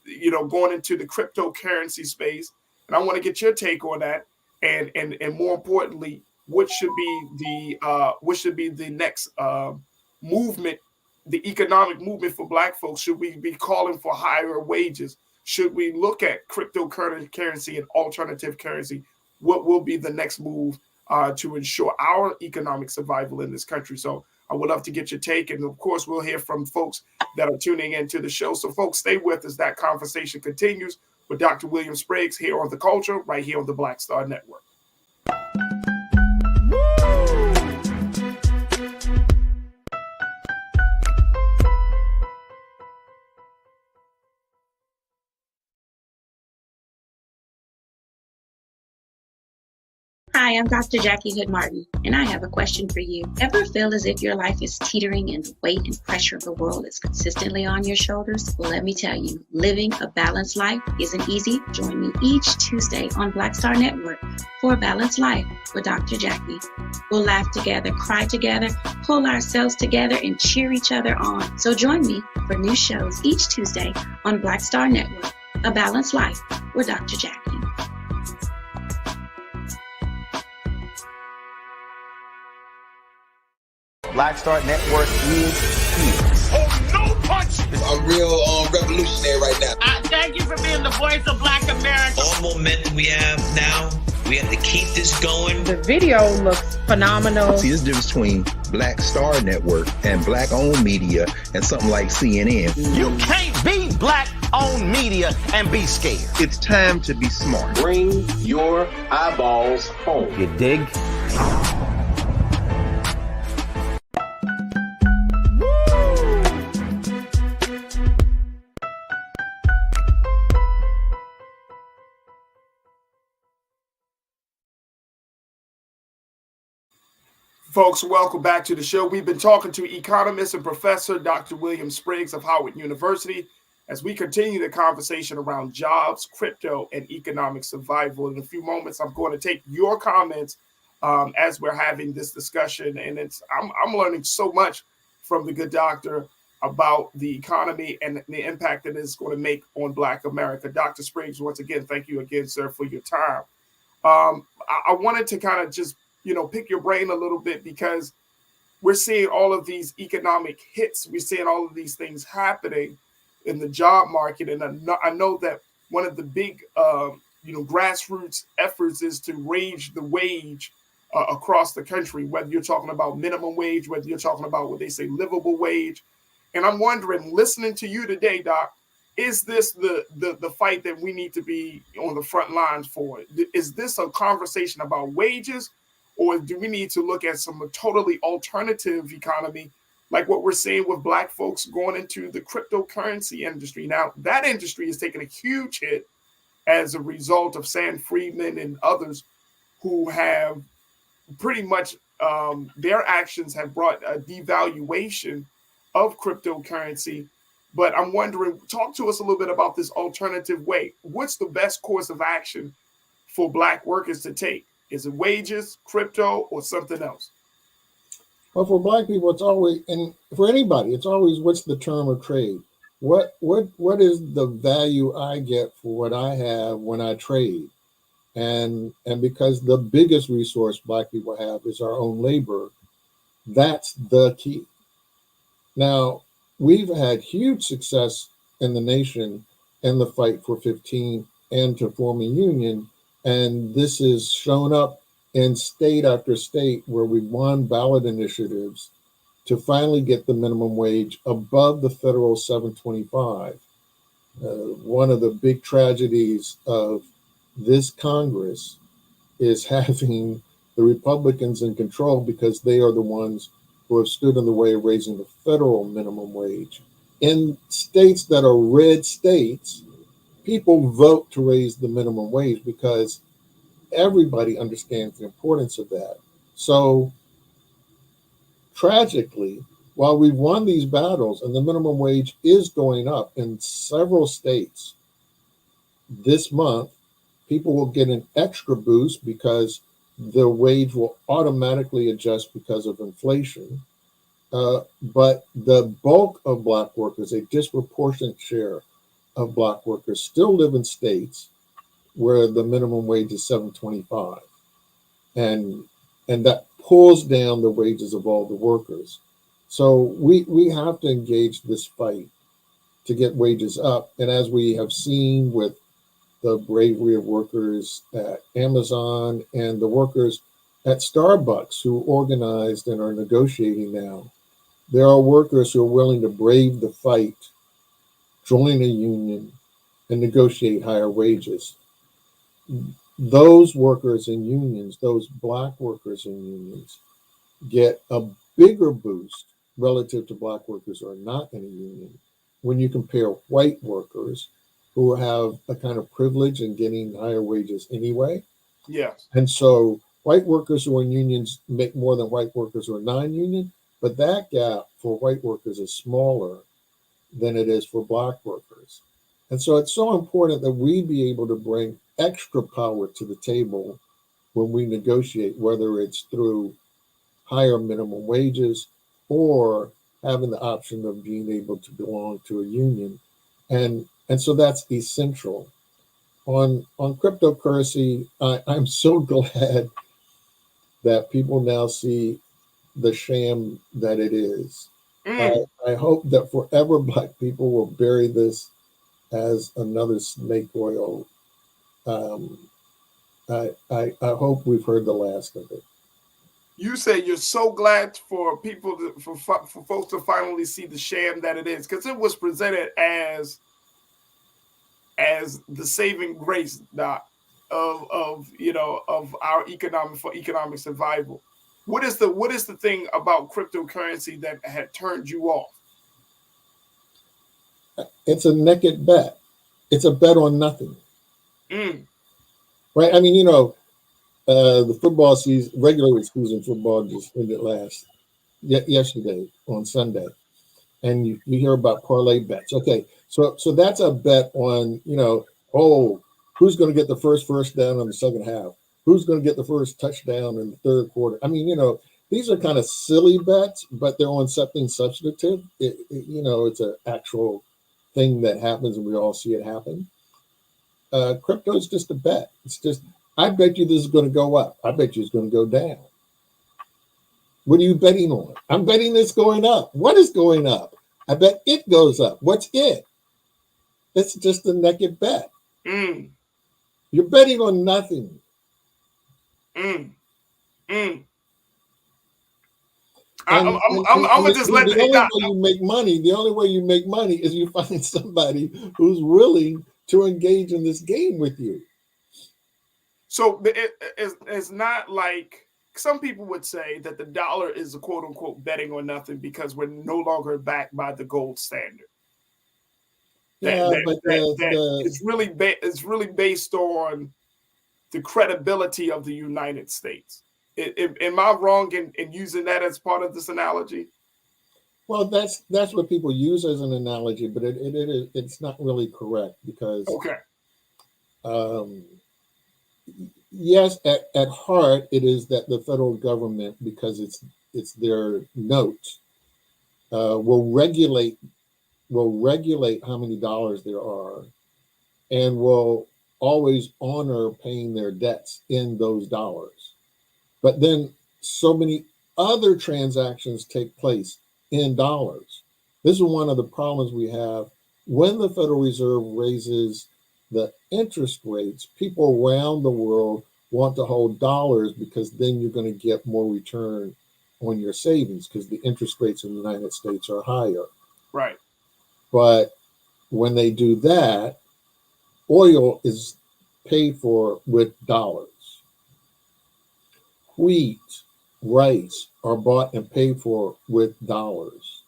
going into the cryptocurrency space. And I want to get your take on that. And more importantly, what should be the next movement, the economic movement for Black folks? Should we be calling for higher wages? Should we look at cryptocurrency and alternative currency? What will be the next move to ensure our economic survival in this country? So I would love to get your take. And of course, we'll hear from folks that are tuning into the show. So folks, stay with us. That conversation continues with Dr. William Spriggs here on The Culture, right here on the Black Star Network. Hi, I'm Dr. Jackie Hood Martin, and I have a question for you. Ever feel as if your life is teetering and the weight and pressure of the world is consistently on your shoulders? Well, let me tell you, living a balanced life isn't easy. Join me each Tuesday on Black Star Network for A Balanced Life with Dr. Jackie. We'll laugh together, cry together, pull ourselves together, and cheer each other on. So join me for new shows each Tuesday on Black Star Network, A Balanced Life with Dr. Jackie. Black Star Network is here. Oh, no punch! I'm real revolutionary right now. Thank you for being the voice of Black America. All momentum we have now, we have to keep this going. The video looks phenomenal. See, there's a difference between Black Star Network and Black-owned media and something like CNN. You can't be Black-owned media and be scared. It's time to be smart. Bring your eyeballs home. You dig? Folks, welcome back to the show. We've been talking to economist and professor Dr. William Spriggs of Howard University as we continue the conversation around jobs, crypto, and economic survival. In a few moments, I'm going to take your comments as we're having this discussion. And I'm learning so much from the good doctor about the economy and the impact that it's going to make on Black America. Dr. Spriggs, once again, thank you again, sir, for your time. I wanted to kind of just pick your brain a little bit because we're seeing all of these economic hits. We're seeing all of these things happening in the job market. And I know that one of the big, grassroots efforts is to raise the wage across the country, whether you're talking about minimum wage, whether you're talking about what they say livable wage. And I'm wondering, listening to you today, Doc, is this the fight that we need to be on the front lines for? Is this a conversation about wages? Or do we need to look at some totally alternative economy, like what we're seeing with Black folks going into the cryptocurrency industry? Now, that industry is taking a huge hit as a result of Sam Friedman and others who have pretty much their actions have brought a devaluation of cryptocurrency. But I'm wondering, talk to us a little bit about this alternative way. What's the best course of action for Black workers to take? Is it wages, crypto, or something else? Well, for Black people, it's always, and for anybody, it's always what's the term of trade. what is the value I get for what I have when I trade? And because the biggest resource Black people have is our own labor, that's the key. Now, we've had huge success in the nation in the fight for 15 and to form a union. And this is shown up in state after state where we won ballot initiatives to finally get the minimum wage above the federal 725. One of the big tragedies of this Congress is having the Republicans in control because they are the ones who have stood in the way of raising the federal minimum wage. In states that are red states, people vote to raise the minimum wage because everybody understands the importance of that. So tragically, while we've won these battles and the minimum wage is going up in several states this month, people will get an extra boost because the wage will automatically adjust because of inflation. But the bulk of Black workers, a disproportionate share of Black workers, still live in states where the minimum wage is $7.25, and that pulls down the wages of all the workers. So we have to engage this fight to get wages up. And as we have seen with the bravery of workers at Amazon and the workers at Starbucks who organized and are negotiating now, there are workers who are willing to brave the fight, join a union, and negotiate higher wages. Those workers in unions, those Black workers in unions, get a bigger boost relative to Black workers who are not in a union when you compare white workers who have a kind of privilege in getting higher wages anyway. Yes. And so white workers who are in unions make more than white workers who are non-union, but that gap for white workers is smaller than it is for Black workers. And so it's so important that we be able to bring extra power to the table when we negotiate, whether it's through higher minimum wages or having the option of being able to belong to a union. And so that's essential. On cryptocurrency, I'm so glad that people now see the sham that it is. I hope that forever Black people will bury this as another snake oil. I hope we've heard the last of it. You say you're so glad for people for folks to finally see the sham that it is, because it was presented as the saving grace, Doc, of our economic survival. What is the thing about cryptocurrency that had turned you off? It's a naked bet. It's a bet on nothing. Right? I mean, the football season, regular season football just ended yesterday on Sunday, and you hear about parlay bets. Okay, so that's a bet on who's going to get the first down in the second half, who's going to get the first touchdown in the third quarter. I mean, these are kind of silly bets, but they're on something substantive. It's an actual thing that happens, and we all see it happen. Crypto is just a bet. It's just, I bet you this is going to go up. I bet you it's going to go down. What are you betting on? I'm betting it's going up. What is going up? I bet it goes up. What's it? It's just a naked bet. You're betting on nothing. I'm gonna just let the only way you make money is you find somebody who's willing to engage in this game with you. So it's not like some people would say that the dollar is a quote unquote betting on nothing because we're no longer backed by the gold standard. It's really based on the credibility of the United States. Am I wrong in using that as part of this analogy? Well, that's what people use as an analogy, but it's not really correct because yes, at heart it is that the federal government, because it's their note, will regulate will regulate how many dollars there are and will always honor paying their debts in those dollars. But then so many other transactions take place in dollars. This is one of the problems we have when the Federal Reserve raises the interest rates. People around the world want to hold dollars because then you're going to get more return on your savings because the interest rates in the United States are higher. Right. But when they do that, oil is paid for with dollars. Wheat, rice are bought and paid for with dollars.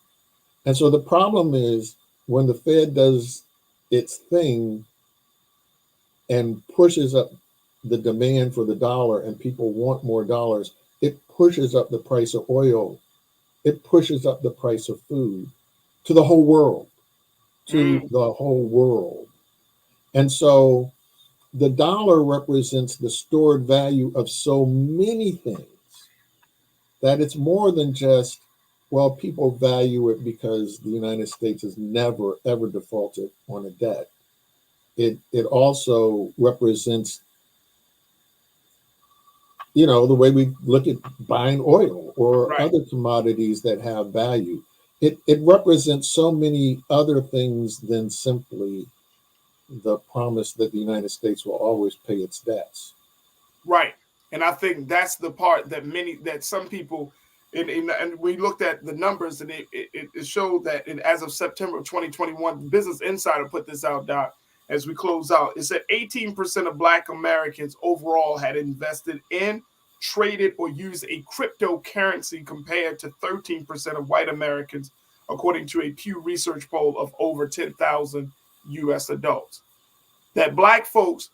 And so the problem is when the Fed does its thing and pushes up the demand for the dollar and people want more dollars, it pushes up the price of oil. It pushes up the price of food to the whole world, the whole world. And so the dollar represents the stored value of so many things that it's more than just, well, people value it because the United States has never, ever defaulted on a debt. It also represents, you know, the way we look at buying oil or other commodities that have value. It represents so many other things than simply the promise that the United States will always pay its debts. Right. And I think that's the part that some people, and we looked at the numbers and it showed that as of September of 2021, Business Insider put this out, Doc, as we close out. It said 18% of Black Americans overall had invested in, traded, or used a cryptocurrency compared to 13% of white Americans, according to a Pew Research poll of over 10,000 U.S. adults. That Black folks,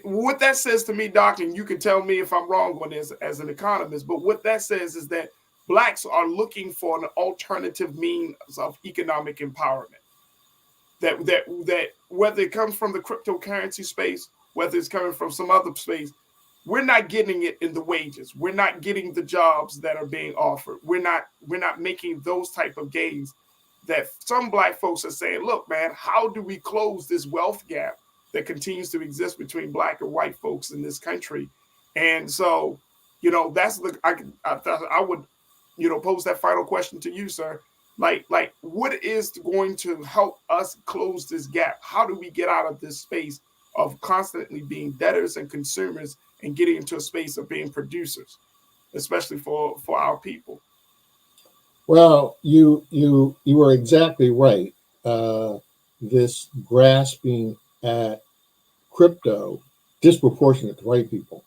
what that says to me, Doctor, and you can tell me if I'm wrong on this as an economist, but what that says is that Blacks are looking for an alternative means of economic empowerment. That whether it comes from the cryptocurrency space, whether it's coming from some other space, we're not getting it in the wages. We're not getting the jobs that are being offered. We're not making those type of gains that some Black folks are saying, look, man, how do we close this wealth gap that continues to exist between Black and white folks in this country? And so, you know, that's I would, you know, pose that final question to you, sir. Like what is going to help us close this gap? How do we get out of this space of constantly being debtors and consumers and getting into a space of being producers, especially for our people? Well, you are exactly right. This grasping at crypto, disproportionate to white people,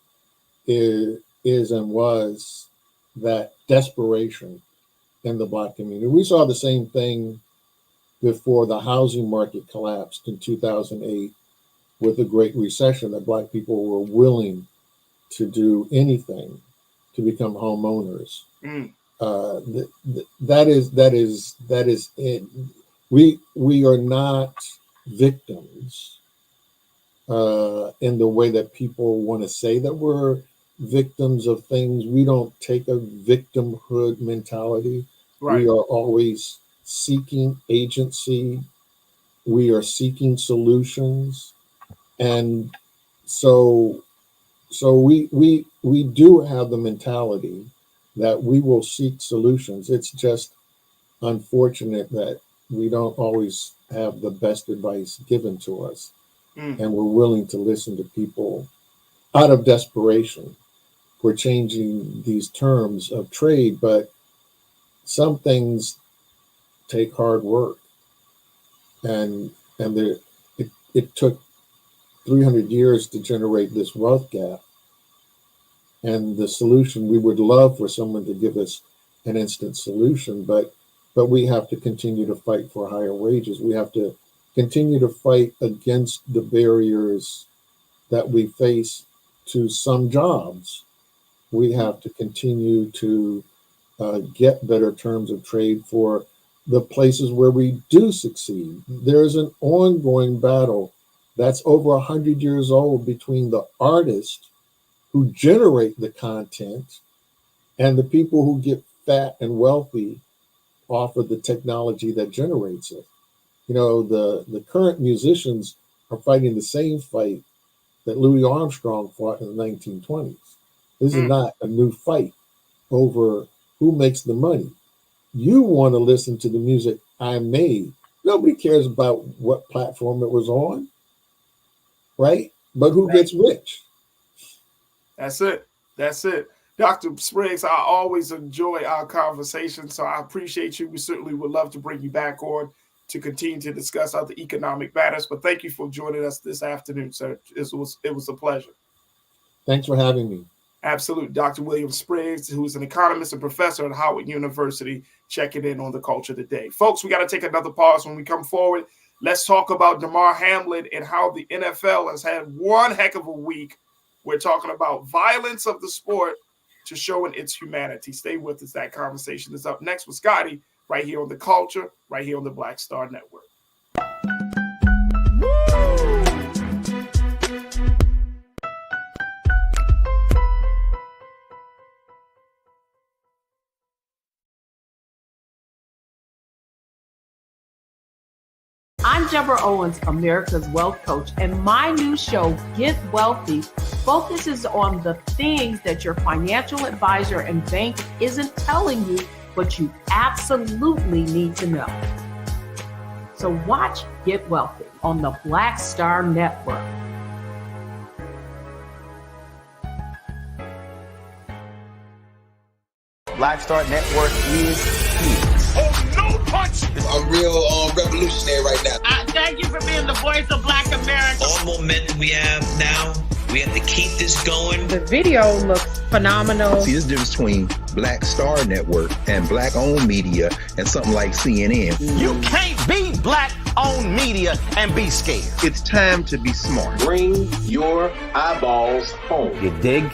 is and was that desperation in the Black community. We saw the same thing before the housing market collapsed in 2008 with the Great Recession, that Black people were willing to do anything to become homeowners. That is it. We are not victims in the way that people want to say that we're victims of things. We don't take a victimhood mentality. Right. We are always seeking agency. We are seeking solutions, and so we do have the mentality that we will seek solutions. It's just unfortunate that we don't always have the best advice given to us. And we're willing to listen to people out of desperation for changing these terms of trade. But some things take hard work. And it took 300 years to generate this wealth gap. And the solution, we would love for someone to give us an instant solution, but we have to continue to fight for higher wages. We have to continue to fight against the barriers that we face to some jobs. We have to continue to get better terms of trade for the places where we do succeed. There's an ongoing battle that's over 100 years old between the artists who generate the content and the people who get fat and wealthy off of the technology that generates it. You know, the current musicians are fighting the same fight that Louis Armstrong fought in the 1920s. This is not a new fight over who makes the money. You want to listen to the music I made. Nobody cares about what platform it was on, right? But who gets rich? That's it. That's it. Dr. Spriggs, I always enjoy our conversation, so I appreciate you. We certainly would love to bring you back on to continue to discuss other economic matters, but thank you for joining us this afternoon, sir. It was a pleasure. Thanks for having me. Absolutely. Dr. William Spriggs, who is an economist and professor at Howard University, checking in on the culture today. Folks, we got to take another pause. When we come forward, let's talk about Damar Hamlin and how the NFL has had one heck of a week. We're talking about violence of the sport to showing its humanity. Stay with us. That conversation is up next with Scotty right here on The Culture, right here on the Black Star Network. I'm Deborah Owens, America's Wealth Coach, and my new show, Get Wealthy, focuses on the things that your financial advisor and bank isn't telling you, but you absolutely need to know. So watch Get Wealthy on the Black Star Network. Black Star Network is here. Oh, no punch! I'm real revolutionary right now. Thank you for being the voice of Black America. All momentum we have now, we have to keep this going. The video looks phenomenal. See, there's a difference between Black Star Network and Black-owned media and something like CNN. You can't be Black-owned media and be scared. It's time to be smart. Bring your eyeballs home. You dig?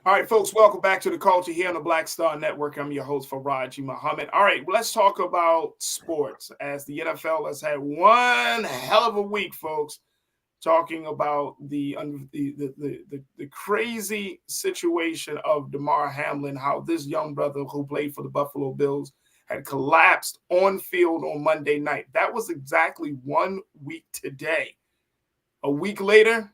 All right, folks, welcome back to The Culture here on the Black Star Network. I'm your host, Farajii Muhammad. All right, let's talk about sports, as the NFL has had one hell of a week, folks, talking about the crazy situation of Damar Hamlin, how this young brother who played for the Buffalo Bills had collapsed on field on Monday night. That was exactly 1 week today. A week later,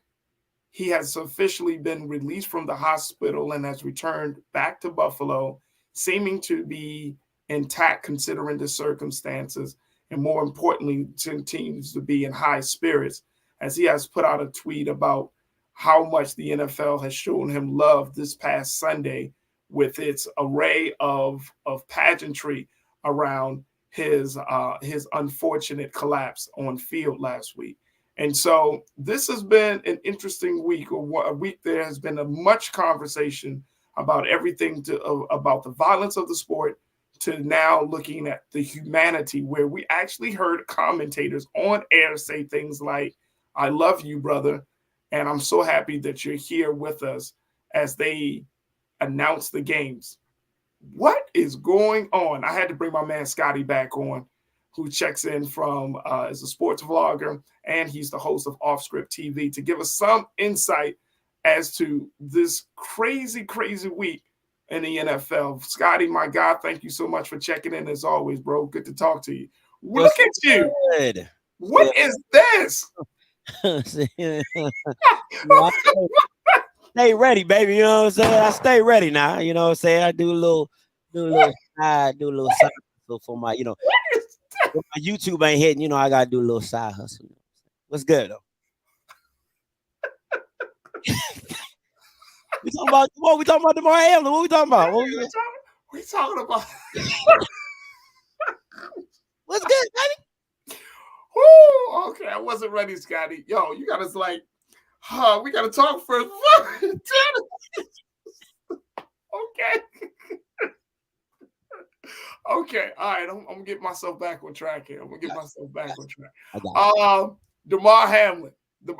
he has officially been released from the hospital and has returned back to Buffalo, seeming to be intact considering the circumstances, and more importantly, continues to be in high spirits, as he has put out a tweet about how much the NFL has shown him love this past Sunday with its array of pageantry around his unfortunate collapse on field last week. And so this has been an interesting week, or a week there has been a much conversation about everything about the violence of the sport, to now looking at the humanity, where we actually heard commentators on air say things like, "I love you, brother, and I'm so happy that you're here with us," as they announce the games. What is going on? I had to bring my man Scotty back on, who checks in from as a sports vlogger, and he's the host of Off Script TV, to give us some insight as to this crazy, crazy week in the NFL. Scotty, my God, thank you so much for checking in as always, bro. Good to talk to you. Look at you. Good. What is this? Stay ready, baby. You know what I'm saying? I stay ready now. You know what I'm saying? I do a little side hustle for my, if my YouTube ain't hitting, I gotta do a little side hustle. What's good though? We talking about what? We talking about Damar Hamlin? What we talking about? We talking about what's good, baby? Woo, okay, I wasn't ready, Scotty. Yo, you got us like, we gotta talk first. Okay. Okay, all right. I'm gonna get myself back on track here. Damar Hamlin,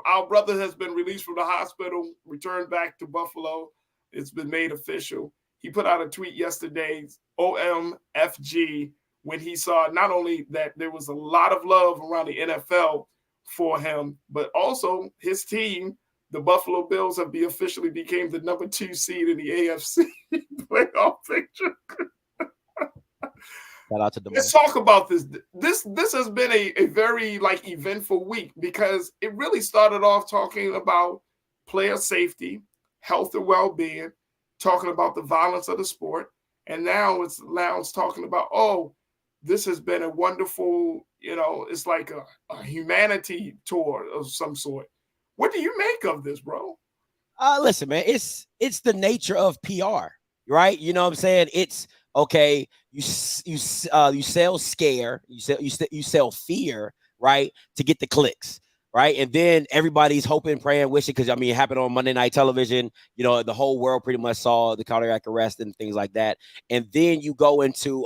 our brother, has been released from the hospital, returned back to Buffalo. It's been made official. he put out a tweet yesterday, OMFG, when he saw not only that there was a lot of love around the NFL for him, but also his team, the Buffalo Bills, have officially became the number 2 seed in the AFC playoff picture. Shout out to Damar. Let's talk about this. This has been a very eventful week because it really started off talking about player safety, health and well-being, talking about the violence of the sport, and now it's talking about, this has been a wonderful, it's like a humanity tour of some sort. What do you make of this, bro? Listen, man, it's the nature of PR, right? You know what I'm saying? It's okay. You sell scare, you sell fear, right, to get the clicks, right? And then everybody's hoping, praying, wishing, because it happened on Monday Night Television. The whole world pretty much saw the cardiac arrest and things like that. And then you go into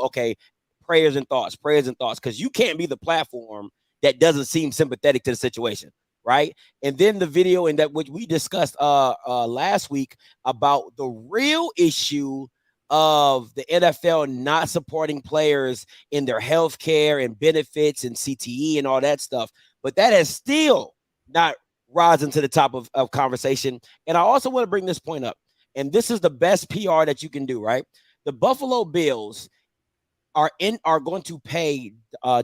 prayers and thoughts, because you can't be the platform that doesn't seem sympathetic to the situation. Right. And then the video and that which we discussed last week about the real issue of the NFL not supporting players in their health care and benefits and CTE and all that stuff. But that has still not risen to the top of conversation. And I also want to bring this point up. And this is the best PR that you can do. Right. The Buffalo Bills are going to pay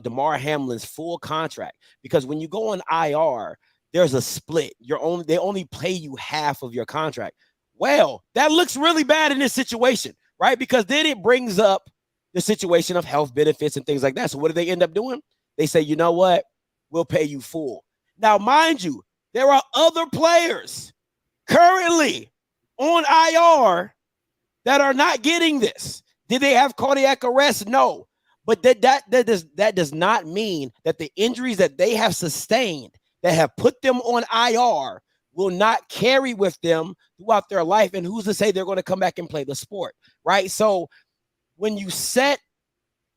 Damar Hamlin's full contract, because when you go on IR, there's a split. They only pay you half of your contract. Well, that looks really bad in this situation, right? Because then it brings up the situation of health benefits and things like that. So what do they end up doing? They say, you know what? We'll pay you full. Now, mind you, there are other players currently on IR that are not getting this. Did they have cardiac arrest? No. But that does not mean that the injuries that they have sustained that have put them on IR will not carry with them throughout their life. And who's to say they're going to come back and play the sport, right? So when you set,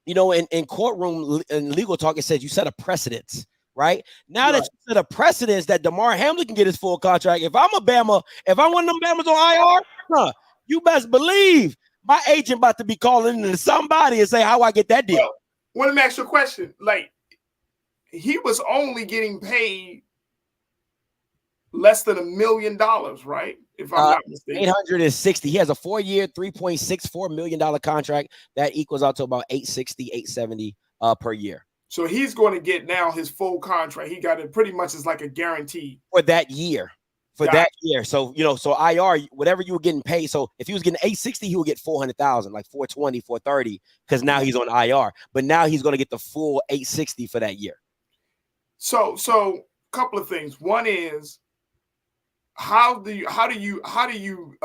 in courtroom and legal talk, it says you set a precedence, right? Now that you set a precedence that Damar Hamlin can get his full contract, if I'm one of them Bamas on IR, you best believe my agent about to be calling into somebody and say, how I get that deal? Well, let me ask you a question. He was only getting paid less than $1 million, right? If I'm not mistaken. 860. He has a 4-year, $3.64 million contract that equals out to about 860, 870 per year. So he's going to get now his full contract. He got it pretty much as like a guarantee for that year. So, so IR, whatever you were getting paid. So if he was getting 860, he would get 400,000, like 420, 430, because now he's on IR. But now he's going to get the full 860 for that year. So a couple of things. One is, how do you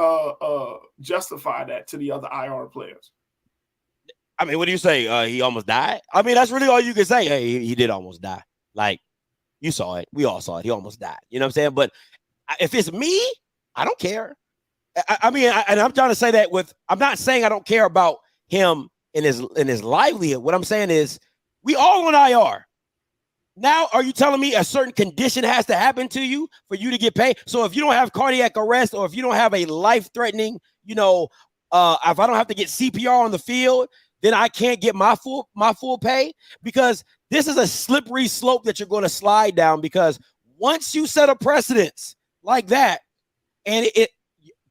justify that to the other IR players? I mean, what do you say? He almost died? I mean, that's really all you can say. Hey, he did almost die. Like, you saw it. We all saw it. He almost died. You know what I'm saying? But if it's me, I don't care. I mean, I'm trying to say that I'm not saying I don't care about him in his livelihood. What I'm saying is we all on IR. Now, are you telling me a certain condition has to happen to you for you to get paid? So if you don't have cardiac arrest, or if you don't have a life-threatening, if I don't have to get CPR on the field, then I can't get my full pay? Because this is a slippery slope that you're going to slide down, because once you set a precedence like that, and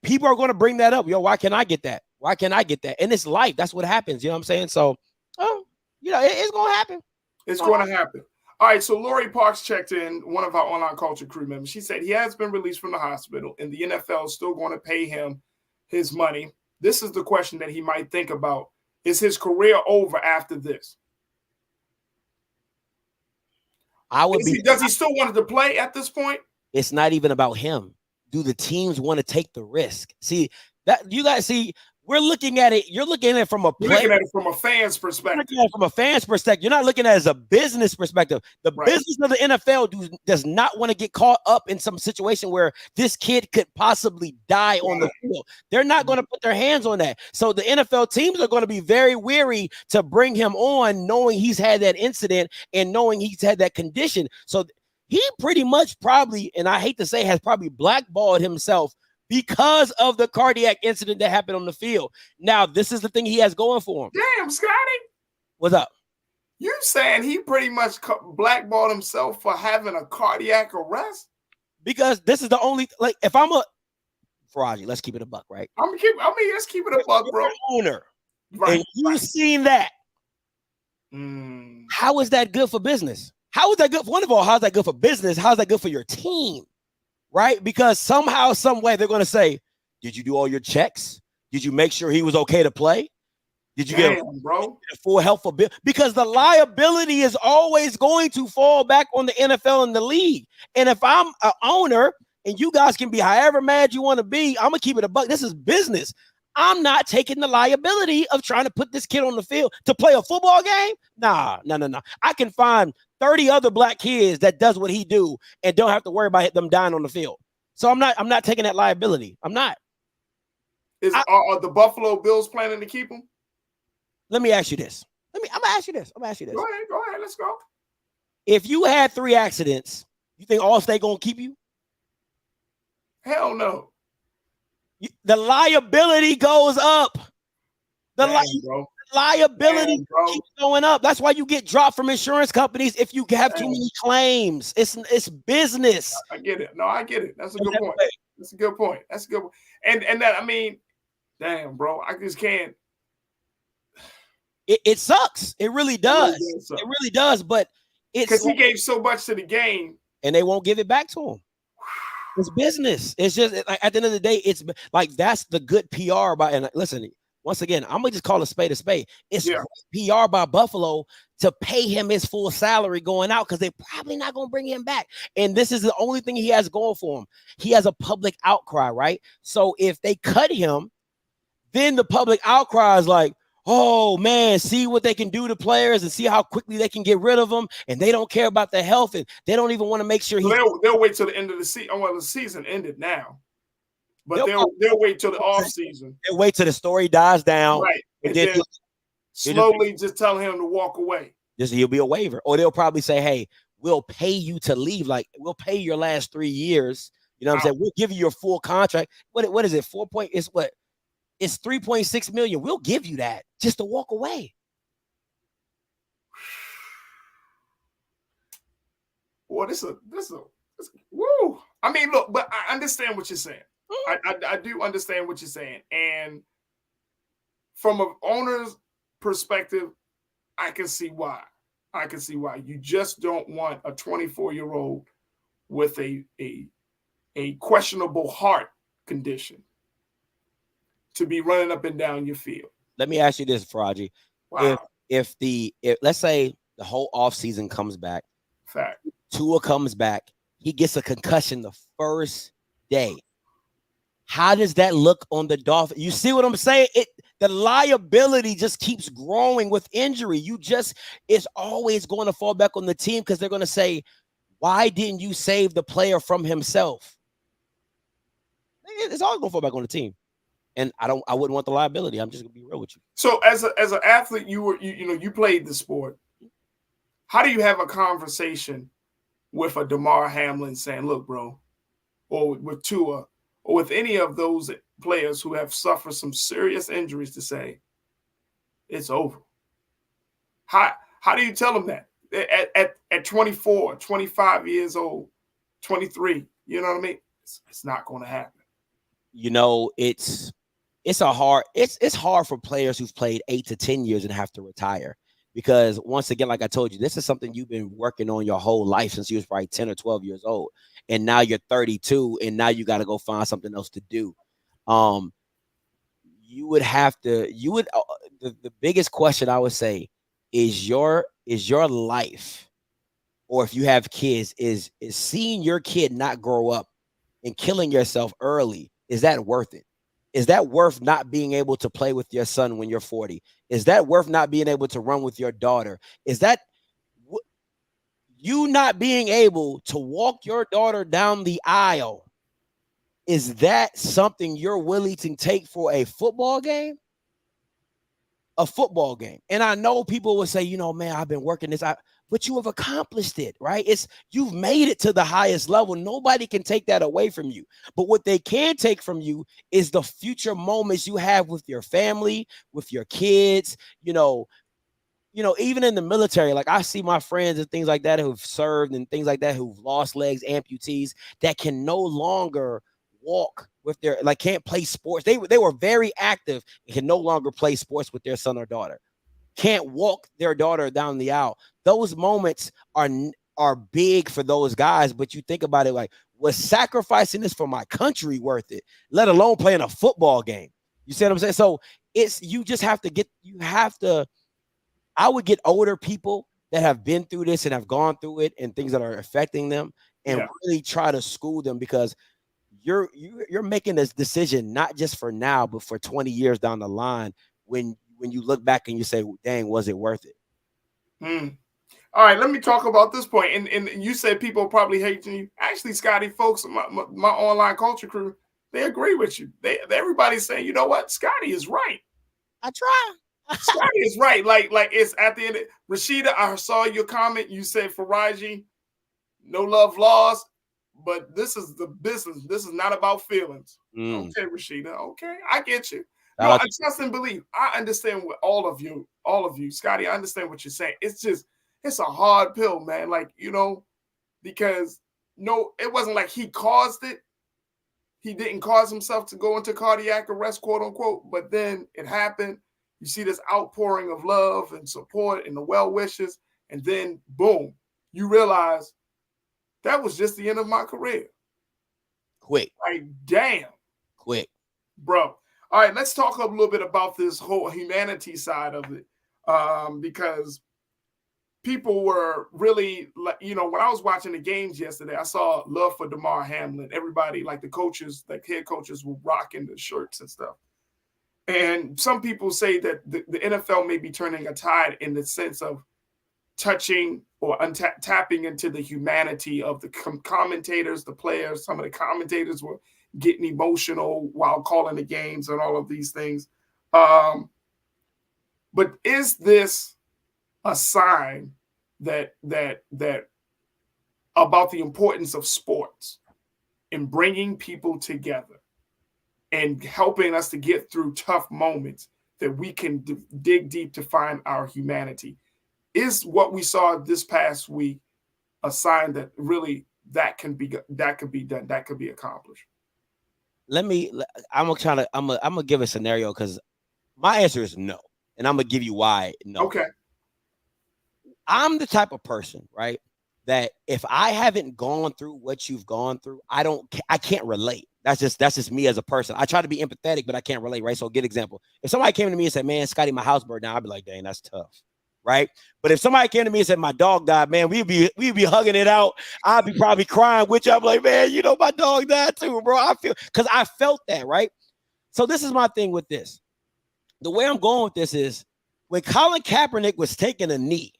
people are going to bring that up. Why can't I get that? Why can't I get that? And it's life. That's what happens. You know what I'm saying? So, it's going to happen. It's going to happen. All right, so Lori Parks checked in, one of our online culture crew members. She said he has been released from the hospital, and the NFL is still going to pay him his money. This is the question that he might think about. Is his career over after this? Does he still want to play at this point? It's not even about him. Do the teams want to take the risk? See, that you guys see, we're looking at it. You're looking at it from a fan's perspective. You're not looking at it as a business perspective. The business of the NFL does not want to get caught up in some situation where this kid could possibly die on the field. They're not going to put their hands on that. So the NFL teams are going to be very wary to bring him on, knowing he's had that incident and knowing he's had that condition. So he pretty much probably, and I hate to say, has probably blackballed himself because of the cardiac incident that happened on the field. Now, this is the thing he has going for him. Damn, Scotty. What's up? You saying he pretty much blackballed himself for having a cardiac arrest? Because this is the only, like, if I'm a Farajii, let's keep it a buck, right? Let's keep it a buck, bro. Owner, right? And you've seen that. How is that good for business? How is that good? One of all, how's that good for business? How's that good for your team? Right? Because somehow, some way, they're going to say, "Did you do all your checks? Did you make sure he was okay to play? Did you get a full health for bill?" Because the liability is always going to fall back on the NFL and the league. And if I'm an owner, and you guys can be however mad you want to be, I'm gonna keep it a buck. This is business. I'm not taking the liability of trying to put this kid on the field to play a football game. Nah. I can find 30 other black kids that does what he do and don't have to worry about them dying on the field. So I'm not taking that liability. I'm not. Are the Buffalo Bills planning to keep him? Let me ask you this. I'm gonna ask you this. Go ahead. Let's go. If you had 3 accidents, you think Allstate gonna keep you? Hell no. The liability goes up. The liability keeps going up. That's why you get dropped from insurance companies if you have too many claims. It's business. I get it. No, I get it. That's a good point. That's a good point. And that, I mean, damn, bro, I just can't. It sucks. It really does. It really does. But it's because he gave so much to the game, and they won't give it back to him. It's business. It's just like at the end of the day, it's like that's the good PR by. And listen, once again, I'm gonna just call a spade a spade. It's PR by Buffalo to pay him his full salary going out because they're probably not gonna bring him back. And this is the only thing he has going for him. He has a public outcry, right? So if they cut him, then the public outcry is like, oh man, see what they can do to players and see how quickly they can get rid of them, and they don't care about their health and they don't even want to make sure they'll wait till the end of the season. Well, the season ended now, but they'll wait till the off season. They'll wait till the story dies down, right? And then slowly just tell him to walk away. He'll be a waiver, or they'll probably say, "Hey, we'll pay you to leave. Like we'll pay your last 3 years. You know what I'm saying? We'll give you your full contract. What is it? 4 point? It's what? It's 3.6 million. We'll give you that just to walk away." Boy, this woo. I mean, look, but I understand what you're saying. I do understand what you're saying. And from an owner's perspective, I can see why. You just don't want a 24-year-old with a questionable heart condition to be running up and down your field. Let me ask you this, Farajii. Wow. If let's say the whole offseason comes back, fact, Tua comes back, he gets a concussion the first day. How does that look on the Dolphins? You see what I'm saying? The liability just keeps growing with injury. It's always going to fall back on the team because they're going to say, why didn't you save the player from himself? It's always going to fall back on the team. And I wouldn't want the liability. I'm just gonna be real with you. So as an athlete, you played the sport. How do you have a conversation with a Damar Hamlin saying, look, bro, or with Tua, or with any of those players who have suffered some serious injuries to say, it's over? How do you tell them that at 24, 25 years old, 23, you know what I mean? It's not going to happen. You know, it's hard for players who've played 8 to 10 years and have to retire, because once again, like I told you, this is something you've been working on your whole life since you was probably 10 or 12 years old, and now you're 32 and now you got to go find something else to do. The biggest question I would say is your life, or if you have kids, is seeing your kid not grow up and killing yourself early. Is that worth it? Is that worth not being able to play with your son when you're 40? Is that worth not being able to run with your daughter? Is that you not being able to walk your daughter down the aisle? Is that something you're willing to take for a football game? a football game. And I know people will say, you know, man, I've been working this out, but you have accomplished it, right? You've made it to the highest level. Nobody can take that away from you. But what they can take from you is the future moments you have with your family, with your kids, even in the military. Like, I see my friends and things like that who've served and things like that, who've lost legs, amputees, that can no longer walk with their, like, can't play sports. They were very active and can no longer play sports with their son or daughter. Can't walk their daughter down the aisle. Those moments are big for those guys. But you think about it, like, was sacrificing this for my country worth it? Let alone playing a football game. You see what I'm saying? So I would get older people that have been through this and have gone through it and things that are affecting them, and really try to school them, because you're making this decision not just for now, but for 20 years down the line, when you look back and you say, dang, was it worth it? All right, let me talk about this point. And you said people probably hate you. Actually, Scotty, folks, my online culture crew, they agree with you. Everybody's saying, you know what, Scotty is right. I try. Scotty is right. Like it's at the end. Rashida, I saw your comment. You said Farajii, no love lost, but this is the business. This is not about feelings. Okay, Rashida. Okay, I get you. No, I trust and believe. I understand what all of you, Scotty. I understand what you're saying. It's a hard pill, man. Like, because it wasn't like he caused it. He didn't cause himself to go into cardiac arrest, quote unquote. But then it happened. You see this outpouring of love and support and the well wishes, and then boom, you realize that was just the end of my career. Quick. Like, damn. Quick. Bro. All right, let's talk a little bit about this whole humanity side of it. Because people were really, when I was watching the games yesterday, I saw love for Damar Hamlin. Everybody, like the coaches, like head coaches, were rocking the shirts and stuff. And some people say that the NFL may be turning a tide in the sense of touching or tapping into the humanity of the commentators, the players. Some of the commentators were getting emotional while calling the games and all of these things. But is this a sign that about the importance of sports in bringing people together and helping us to get through tough moments, that we can dig deep to find our humanity? Is what we saw this past week a sign that really that can be done, that could be accomplished? I'm gonna give a scenario, because my answer is no, and I'm gonna give you why no. Okay. I'm the type of person, right, that if I haven't gone through what you've gone through, I can't relate. That's just me as a person. I try to be empathetic, but I can't relate, right? So, good example. If somebody came to me and said, man, Scotty, my house burned down, I'd be like, dang, that's tough, right? But if somebody came to me and said, my dog died, man, we'd be hugging it out. I'd be probably crying with you. I'm like, man, my dog died too, bro. Because I felt that, right? So this is my thing with this. The way I'm going with this is, when Colin Kaepernick was taking a knee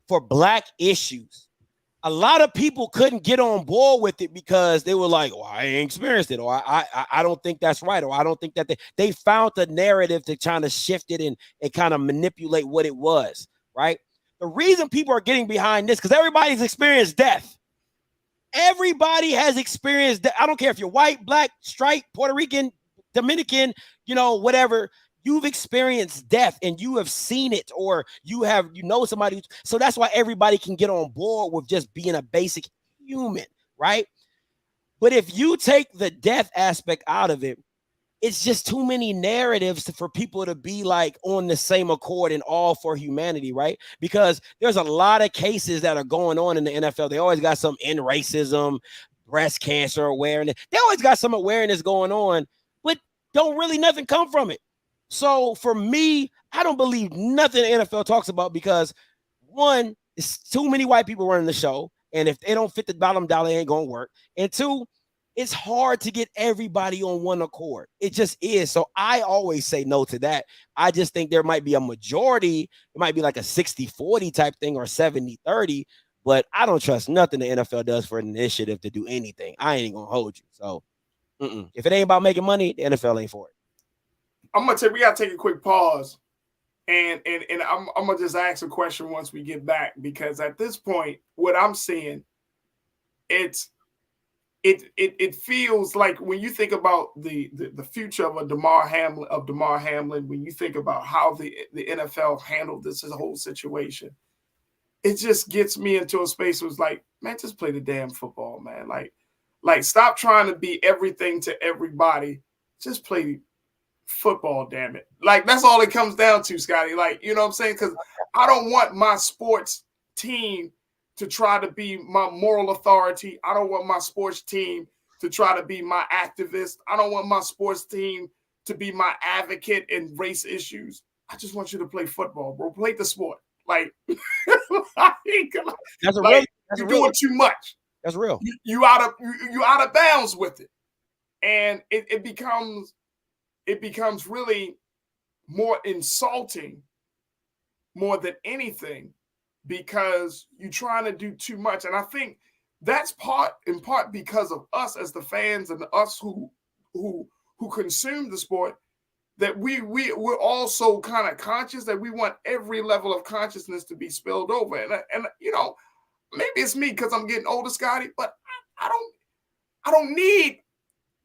for Black issues, a lot of people couldn't get on board with it because they were like, well, I ain't experienced it, or I don't think that's right, or I don't think that they found the narrative to try to shift it and kind of manipulate what it was, right? The reason people are getting behind this, because everybody's experienced death. Everybody has experienced death. I don't care if you're white, Black, striped, Puerto Rican, Dominican, whatever. You've experienced death and you have seen it, or you know somebody. So that's why everybody can get on board with just being a basic human, right? But if you take the death aspect out of it, it's just too many narratives for people to be like on the same accord and all for humanity, right? Because there's a lot of cases that are going on in the NFL. They always got some in racism, breast cancer awareness. They always got some awareness going on, but don't really nothing come from it. So for me, I don't believe nothing the NFL talks about, because one, it's too many white people running the show, and if they don't fit the bottom dollar, it ain't gonna work. And two, it's hard to get everybody on one accord. It just is. So I always say no to that. I just think there might be a majority. It might be like a 60-40 type thing, or 70-30, but I don't trust nothing the NFL does for an initiative to do anything. I ain't gonna hold you. So if it ain't about making money, the NFL ain't for it. I'm gonna we gotta take a quick pause. And I'm gonna just ask a question once we get back, because at this point, what I'm seeing, it feels like when you think about the future of Damar Hamlin, when you think about how the NFL handled this whole situation, it just gets me into a space where it's like, man, just play the damn football, man. Like stop trying to be everything to everybody. Just play football, damn it. Like, that's all it comes down to, Scotty. Like, you know what I'm saying? Because I don't want my sports team to try to be my moral authority. I don't want my sports team to try to be my activist. I don't want my sports team to be my advocate in race issues. I just want you to play football, bro. Play the sport. Like, That's you're doing too much. That's real. You out of bounds with it. And it becomes really more insulting more than anything, because you're trying to do too much. And I think that's in part because of us as the fans and us who consume the sport, that we're also kind of conscious that we want every level of consciousness to be spilled over. And you know, maybe it's me because I'm getting older, Scotty, but I don't need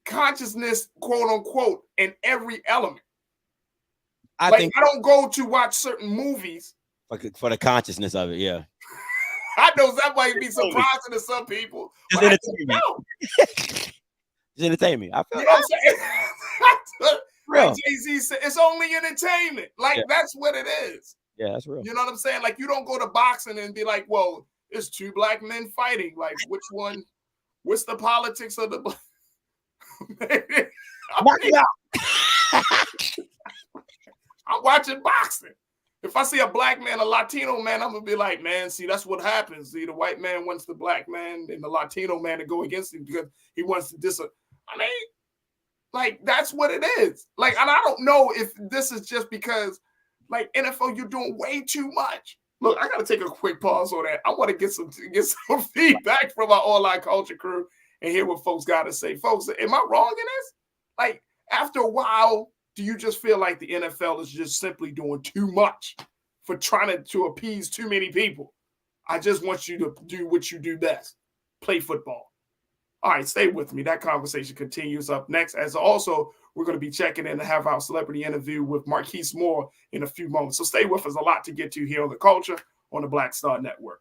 consciousness, quote unquote, in every element. I don't go to watch certain movies for the consciousness of it. Yeah, I know that might be surprising to some people. Just entertainment. Just entertainment. I feel, you know what I'm saying? Real. Like Jay-Z said, it's only entertainment. Like, that's what it is. Yeah, that's real. You know what I'm saying? Like, you don't go to boxing and be like, well, it's two black men fighting. Like, which one? What's the politics of the? I'm watching boxing. If I see a black man, a Latino man, I'm gonna be like, man, see, that's what happens. See, the white man wants the black man and the Latino man to go against him because he wants to I mean, like, that's what it is. Like, and I don't know if this is just because, like, NFL, you're doing way too much. Look, I gotta take a quick pause on that. I want to get some feedback from our online culture crew and hear what folks got to say. Folks, am I wrong in this? Like, after a while, do you just feel like the NFL is just simply doing too much for trying to appease too many people? I just want you to do what you do best. Play football. All right, stay with me. That conversation continues up next. As also, we're going to be checking in to have our celebrity interview with Markice Moore in a few moments. So stay with us. A lot to get to here on The Culture on the Black Star Network.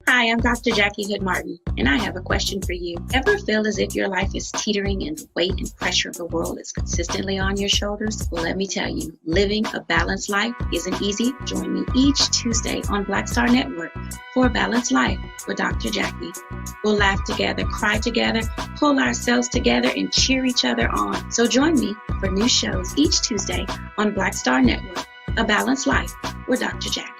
Hi, I'm Dr. Jackie Hood Martin, and I have a question for you. Ever feel as if your life is teetering and the weight and pressure of the world is consistently on your shoulders? Well, let me tell you, living a balanced life isn't easy. Join me each Tuesday on Black Star Network for A Balanced Life with Dr. Jackie. We'll laugh together, cry together, pull ourselves together, and cheer each other on. So join me for new shows each Tuesday on Black Star Network, A Balanced Life with Dr. Jackie.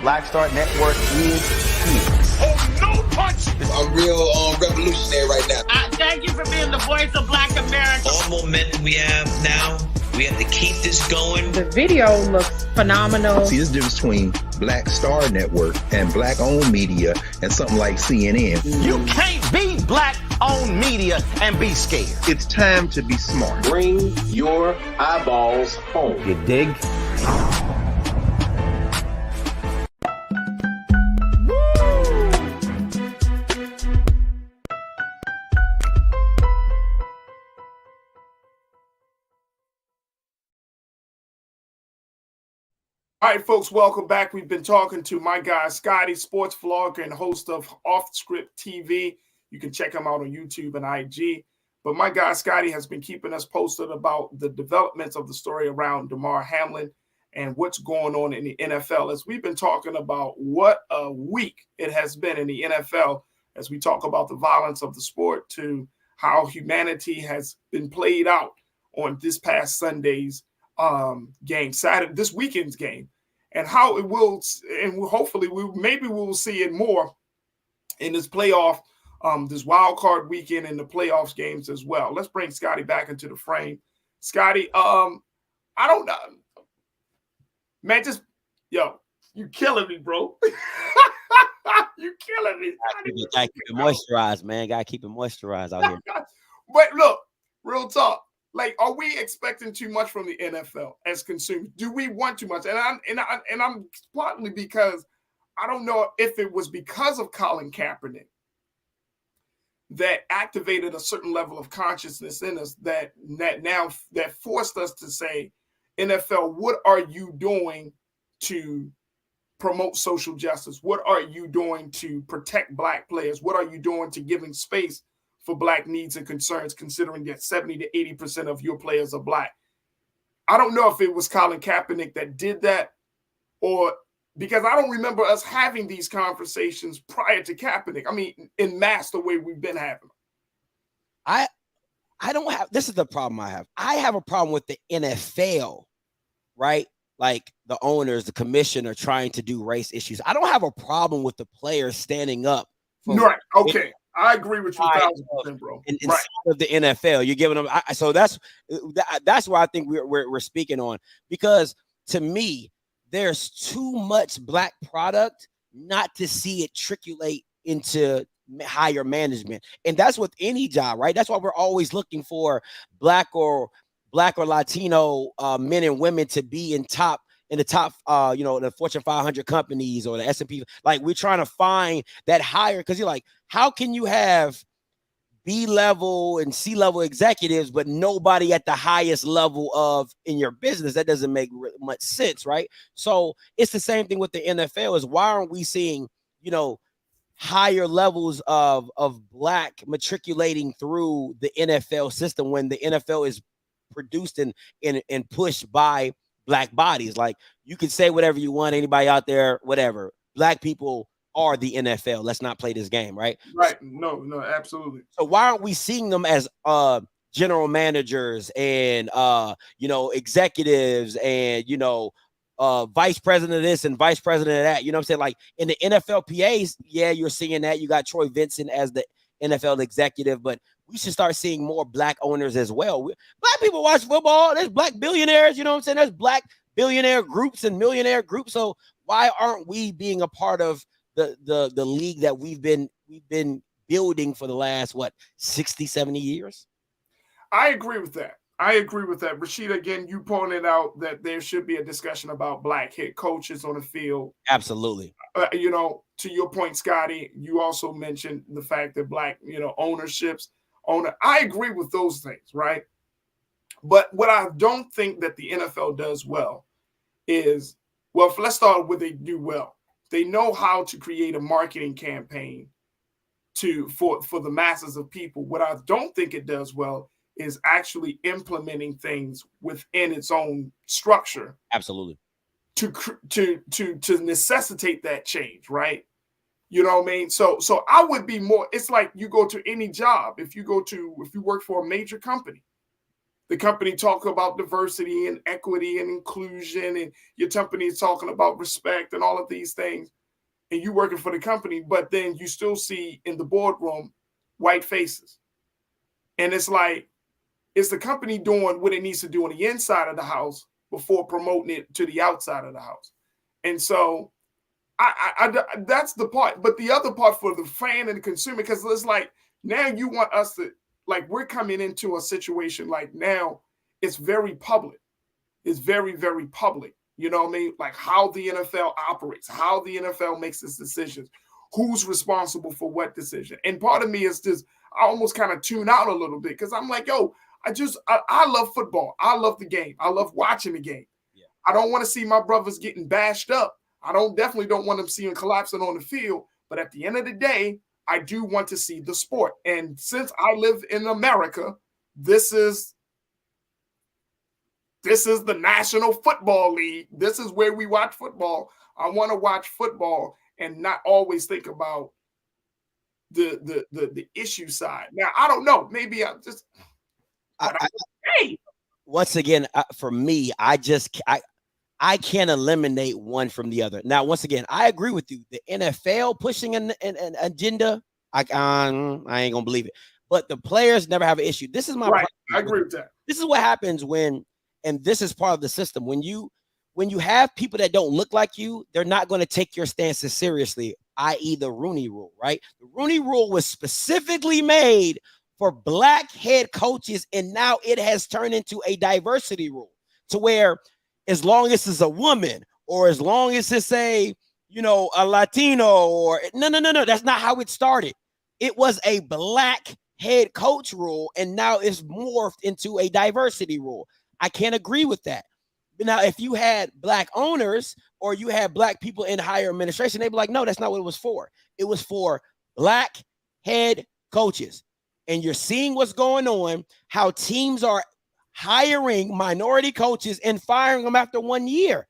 Black Star Network is here. Oh, no punch! I'm real revolutionary right now. Thank you for being the voice of Black America. All momentum we have now, we have to keep this going. The video looks phenomenal. See, there's a difference between Black Star Network and black-owned media and something like CNN. You can't be black-owned media and be scared. It's time to be smart. Bring your eyeballs home. You dig? All right, folks, welcome back. We've been talking to my guy, Scotty, sports vlogger and host of Off Script TV. You can check him out on YouTube and IG. But my guy, Scotty, has been keeping us posted about the developments of the story around Damar Hamlin and what's going on in the NFL. As we've been talking about what a week it has been in the NFL, as we talk about the violence of the sport to how humanity has been played out on this past Sunday's game, Saturday, this weekend's game, and how it will, and hopefully we will see it more in this playoff this wild card weekend and the playoffs games as well. Let's bring Scotty back into the frame. Scotty, I don't know. Man, you killing me, bro. You killing me. Gotta keep it moisturized, man. Gotta keep it moisturized out here. But look, real talk. Like, are we expecting too much from the NFL as consumers? Do we want too much? And I'm partly because I don't know if it was because of Colin Kaepernick that activated a certain level of consciousness in us that forced us to say, NFL, what are you doing to promote social justice? What are you doing to protect Black players? What are you doing to giving space for Black needs and concerns, considering that 70 to 80% of your players are Black? I don't know if it was Colin Kaepernick that did that, or because I don't remember us having these conversations prior to Kaepernick. I mean, in mass the way we've been having them. I don't have, this is the problem I have. I have a problem with the NFL, right? Like the owners, the commissioner trying to do race issues. I don't have a problem with the players standing up. Right. Okay. I agree with you 1,000%, bro. Inside of the NFL, you're giving them. So that's where I think we're speaking on, because to me, there's too much Black product not to see it triculate into higher management, and that's with any job, right? That's why we're always looking for Black or Latino men and women to be in the top, the Fortune 500 companies or the S&P. Like, we're trying to find that higher, because you're like, how can you have B-level and C-level executives, but nobody at the highest level in your business? That doesn't make much sense, right? So it's the same thing with the NFL. Is why aren't we seeing, higher levels of Black matriculating through the NFL system when the NFL is produced and pushed by Black bodies? Like, you can say whatever you want, anybody out there, whatever. Black people are the NFL. Let's not play this game, right? Right. No, absolutely. So why aren't we seeing them as general managers and executives and vice president of this and vice president of that? You know what I'm saying? Like, in the NFLPAs, yeah, you're seeing that. You got Troy Vincent as the NFL executive, but we should start seeing more Black owners as well. Black people watch football. There's Black billionaires. You know what I'm saying? There's Black billionaire groups and millionaire groups. So why aren't we being a part of the league that we've been building for the last 60, 70 years? I agree with that. Rashida, again, you pointed out that there should be a discussion about Black head coaches on the field. Absolutely. To your point, Scotty, you also mentioned the fact that Black, I agree with those things, right? But what I don't think that the NFL does well is, let's start with what they do well. They know how to create a marketing campaign for the masses of people. What I don't think it does well is actually implementing things within its own structure. Absolutely. To necessitate that change, right? You know what I mean? So I would be more, it's like you go to any job. If you work for a major company, the company talk about diversity and equity and inclusion, and your company is talking about respect and all of these things, and you working for the company, but then you still see in the boardroom white faces. And it's like, is the company doing what it needs to do on the inside of the house before promoting it to the outside of the house? And so I that's the part. But the other part for the fan and the consumer, because it's like, now you want us to, like, we're coming into a situation like now it's very public. It's very, very public. You know what I mean? Like, how the NFL operates, how the NFL makes its decisions, who's responsible for what decision. And part of me is just, I almost kind of tune out a little bit, because I'm like, I love football. I love the game. I love watching the game. Yeah. I don't want to see my brothers getting bashed up. I definitely don't want them seeing collapsing on the field. But at the end of the day, I do want to see the sport. And since I live in America, this is the National Football League. This is where we watch football. I want to watch football and not always think about the issue side. Now, I don't know. Maybe I'm just. Once again, for me, I can't eliminate one from the other. Now, once again, I agree with you. The NFL pushing an agenda, I ain't gonna believe it. But the players never have an issue. This is my right. I agree with that. This is what happens when, and this is part of the system. When you have people that don't look like you, they're not going to take your stances seriously, i.e. the Rooney Rule, right? The Rooney Rule was specifically made for black head coaches, and now it has turned into a diversity rule to where as long as it's a woman or as long as it's a Latino or no, that's not how it started. It was a black head coach rule, and now it's morphed into a diversity rule. I can't agree with that. But now, if you had black owners or you had black people in higher administration, they'd be like, no, that's not what it was for. It was for black head coaches. And you're seeing what's going on, how teams are hiring minority coaches and firing them after 1 year.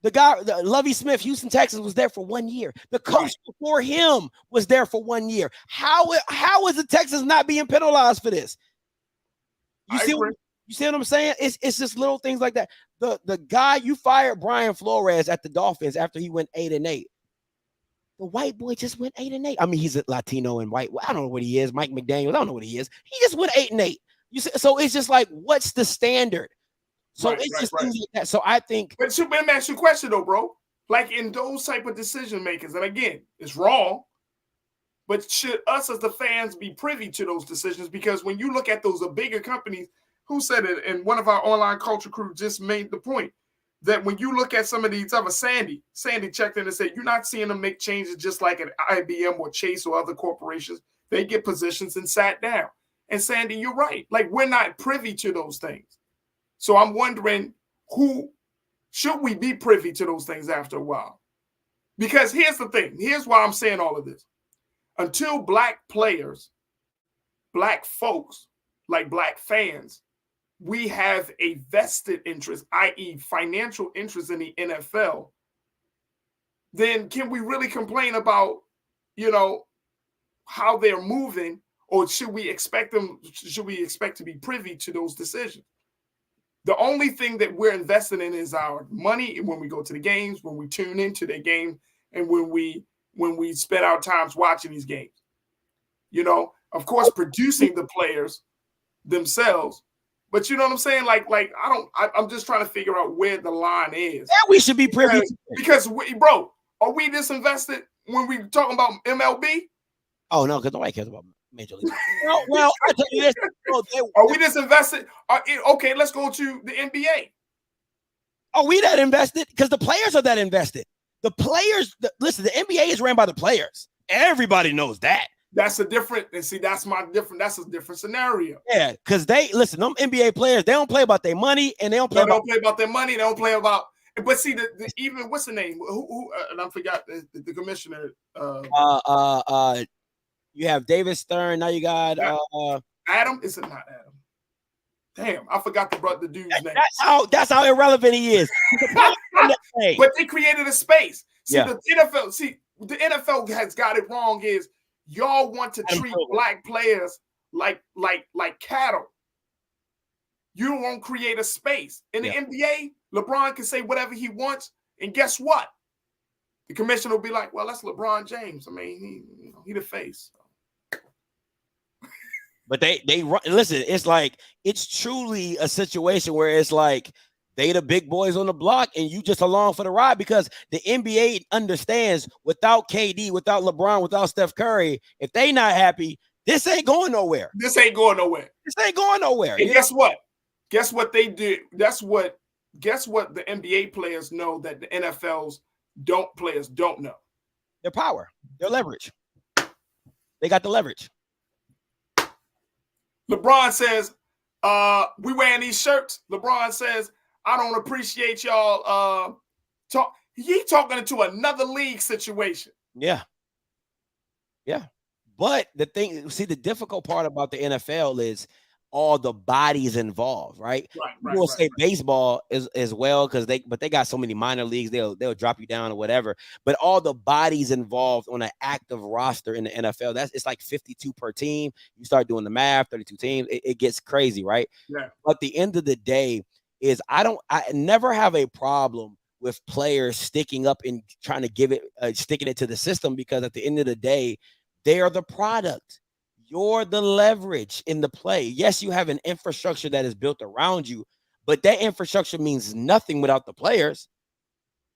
The guy, Lovie Smith, Houston Texans, was there for 1 year. The coach before him was there for 1 year. How is the Texans not being penalized for this? You see what I'm saying? It's just little things like that. The guy you fired, Brian Flores, at the Dolphins after he went 8-8. The white boy just went 8-8. I mean, he's a Latino and white. I don't know what he is. Mike McDaniel. I don't know what he is. He just went 8-8. You see, so it's just like, what's the standard? So it's just things like that. So I think. But let me ask you a question though, bro. Like in those type of decision makers, and again, it's wrong. But should us as the fans be privy to those decisions? Because when you look at those bigger companies, who said it? And one of our online culture crew just made the point that when you look at some of these other Sandy checked in and said, you're not seeing them make changes just like at IBM or Chase or other corporations. They get positions and sat down. And Sandy, you're right. Like, we're not privy to those things. So I'm wondering, who should we be privy to those things after a while? Because here's the thing. Here's why I'm saying all of this. Until black players, black folks, like black fans, we have a vested interest, i.e. financial interest in the NFL, then can we really complain about, how they're moving, or should we expect to be privy to those decisions? The only thing that we're invested in is our money when we go to the games, when we tune into the game, and when we spend our times watching these games. Of course, producing the players themselves. But you know what I'm saying? I'm just trying to figure out where the line is. Yeah, we should be privy. Because bro, are we disinvested when we talking about MLB? Oh no, because nobody cares about Major League. well, I tell you this. Are we disinvested? Okay, let's go to the NBA. Are we that invested? Because the players are that invested. The players, listen, the NBA is ran by the players. Everybody knows that. That's a different scenario. Yeah, because them NBA players, they don't play about their money, and they don't play about their money. They don't play about. But see, even what's the name? Who and I forgot the commissioner. You have David Stern. Now you got Adam. Is it not Adam? Damn, I forgot the dude's name. That's how irrelevant he is. But they created a space. See, yeah. The NFL has got it wrong. Is y'all want to treat black players like cattle? You won't create a space. In the NBA, LeBron can say whatever he wants, and guess what? The commissioner will be like, well, that's LeBron James. I mean, he the face. But they listen, it's like, it's truly a situation where it's like they the big boys on the block and you just along for the ride, because the NBA understands without KD, without LeBron, without Steph Curry, if they not happy, this ain't going nowhere. This ain't going nowhere. And guess what? Guess what they do? Guess what the NBA players know that the NFL's players don't know? Their power, their leverage. They got the leverage. LeBron says, we wearing these shirts. LeBron says, I don't appreciate y'all he talking into another league situation. Yeah. But the difficult part about the NFL is all the bodies involved, right? People say baseball as well, but they got so many minor leagues, they'll drop you down or whatever. But all the bodies involved on an active roster in the NFL, it's like 52 per team. You start doing the math, 32 teams, it gets crazy, right? Yeah. But at the end of the day is I never have a problem with players sticking up and trying to sticking it to the system, because at the end of the day, They are the product. You're the leverage in the play. Yes, you have an infrastructure that is built around you, but that infrastructure means nothing without the players.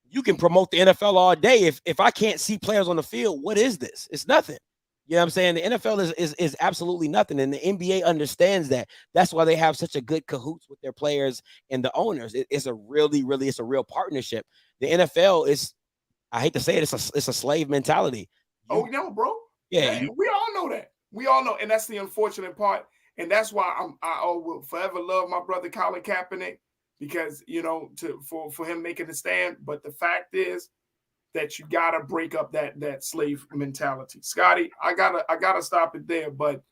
You can promote the NFL all day. If I can't see players on the field, what is this? It's nothing. You know what I'm saying? The NFL is absolutely nothing. And the NBA understands that. That's why they have such a good cahoots with their players and the owners. It's a real partnership. The NFL is, I hate to say it, it's a slave mentality. Oh, no, bro. Yeah. We all know that. We all know. And that's the unfortunate part. And that's why I will forever love my brother Colin Kaepernick, because, you know, for him making a stand. But the fact is that you gotta break up that slave mentality. Scotty, I gotta stop it there. But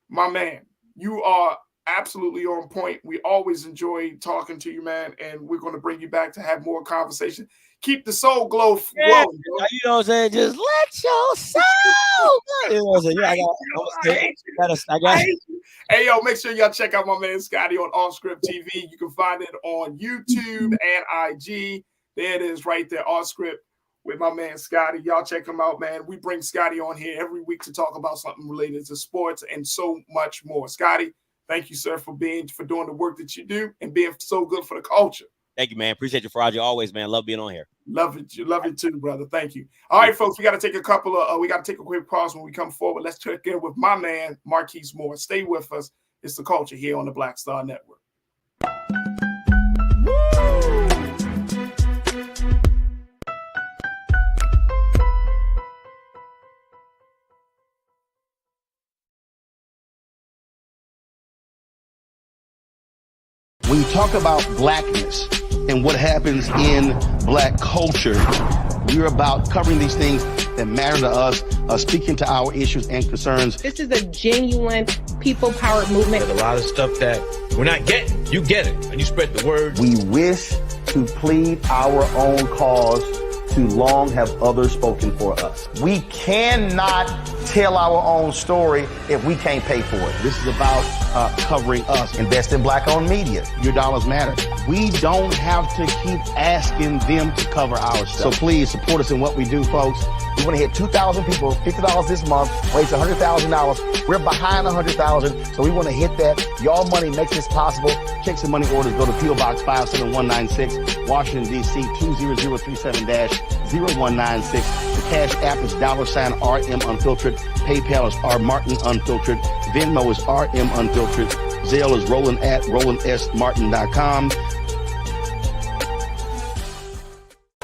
my man, you are absolutely on point. We always enjoy talking to you, man, and we're gonna bring you back to have more conversation. Keep the soul glowing. Yeah, you know what I'm saying? Just let your soul go. You know what I'm saying? I got Hey, yo, make sure y'all check out my man Scotty on Offscript TV. You can find it on YouTube and IG. There it is right there, Offscript with my man Scotty. Y'all check him out, man. We bring Scotty on here every week to talk about something related to sports and so much more. Scotty, thank you, sir, for doing the work that you do and being so good for the culture. Thank you, man. Appreciate you, Farajii. Always, man. Love being on here. Love it too, brother. Thank you. All right, folks, we got to take a quick pause when we come forward. Let's check in with my man, Marquis Moore. Stay with us. It's the culture here on the Black Star Network. When you talk about blackness and what happens in black culture, we're about covering these things that matter to us, speaking to our issues and concerns. This is a genuine people-powered movement. There's a lot of stuff that we're not getting. You get it, and you spread the word. We wish to plead our own cause. Too long have others spoken for us. We cannot tell our own story if we can't pay for it. This is about covering us. Invest in black-owned media. Your dollars matter. We don't have to keep asking them to cover our stuff. So please support us in what we do, folks. We want to hit 2,000 people, $50 this month, raise $100,000. We're behind 100,000, so we want to hit that. Y'all money makes this possible. Check some money orders. Go to P.O. Box 57196, Washington, D.C. 20037-0196. The Cash App is $RM Unfiltered. PayPal is R Martin Unfiltered. Venmo is RM Unfiltered. Zelle is Roland at RolandSMartin.com.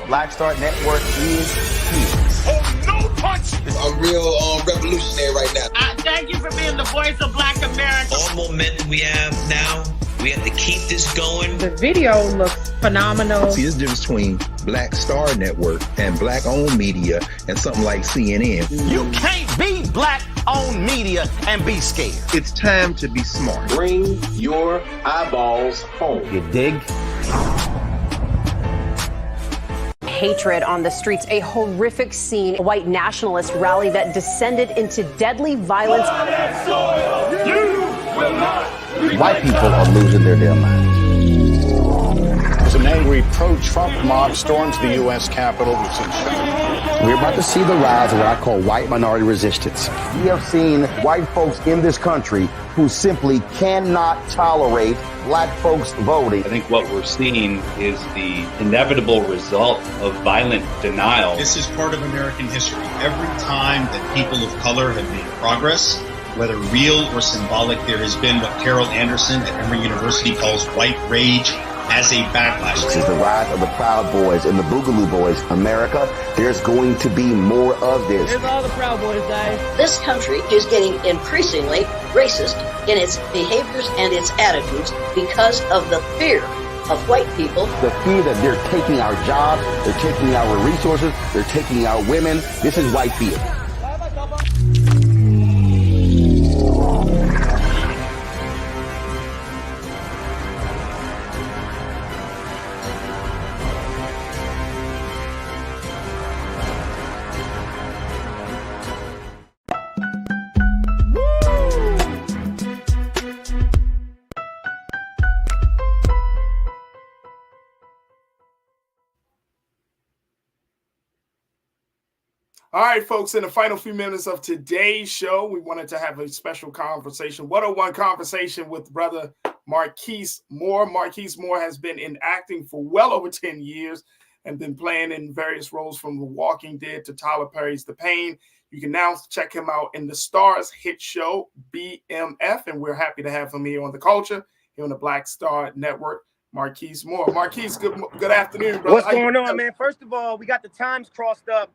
Black Star Network is here. Oh, no punch! I'm real revolutionary right now. Thank you for being the voice of Black America. All momentum we have now, we have to keep this going. The video looks phenomenal. See, there's a difference between Black Star Network and black-owned media and something like CNN. You can't be black-owned media and be scared. It's time to be smart. Bring your eyeballs home. You dig? Hatred on the streets, a horrific scene, a white nationalist rally that descended into deadly violence. White people are losing their damn minds. As an angry pro-Trump mob storms the U.S. Capitol, we're about to see the rise of what I call white minority resistance. We have seen white folks in this country who simply cannot tolerate black folks voting. I think what we're seeing is the inevitable result of violent denial. This is part of American history. Every time that people of color have made progress, whether real or symbolic, there has been what Carol Anderson at Emory University calls white rage as a backlash. This is the rise of the Proud Boys and the Boogaloo Boys. America, there's going to be more of this. There's all the Proud Boys, guys. This country is getting increasingly racist in its behaviors and its attitudes because of the fear of white people. The fear that they're taking our jobs, they're taking our resources, they're taking our women. This is white fear. All right, folks, in the final few minutes of today's show, we wanted to have a special conversation, one-on-one conversation with brother Markice Moore. Marquis Moore has been in acting for well over 10 years and been playing in various roles from The Walking Dead to Tyler Perry's The Pain. You can now check him out in the Starz hit show, BMF, and we're happy to have him here on The Culture, here on the Black Star Network. Markice Moore. Markice, good afternoon, brother. What's going on, man? First of all, we got the times crossed up.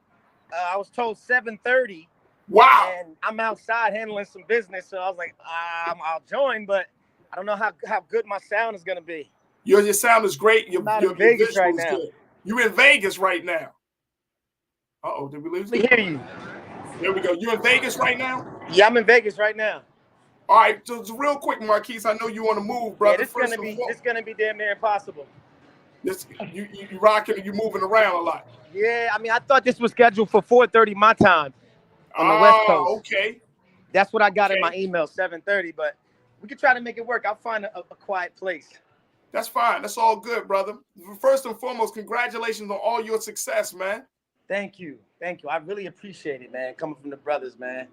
I was told 7:30. Wow. And I'm outside handling some business, so I was like, I'll join, but I don't know how good my sound is going to be. Your sound is great. Your Vegas right now. Good. You're in Vegas right now. Uh-oh, did we lose it? We hear you. There we go. You're in Vegas right now? Yeah, I'm in Vegas right now. All right, so real quick, Markice, I know you want to move, brother. Yeah, this gonna be damn near impossible. You rocking and you moving around a lot. Yeah, I mean, I thought this was scheduled for 4:30 my time on the West Coast. Okay. That's what I got in my email, 7:30, but we could try to make it work. I'll find a quiet place. That's fine. That's all good, brother. First and foremost, congratulations on all your success, man. Thank you. I really appreciate it, man, coming from the brothers, man.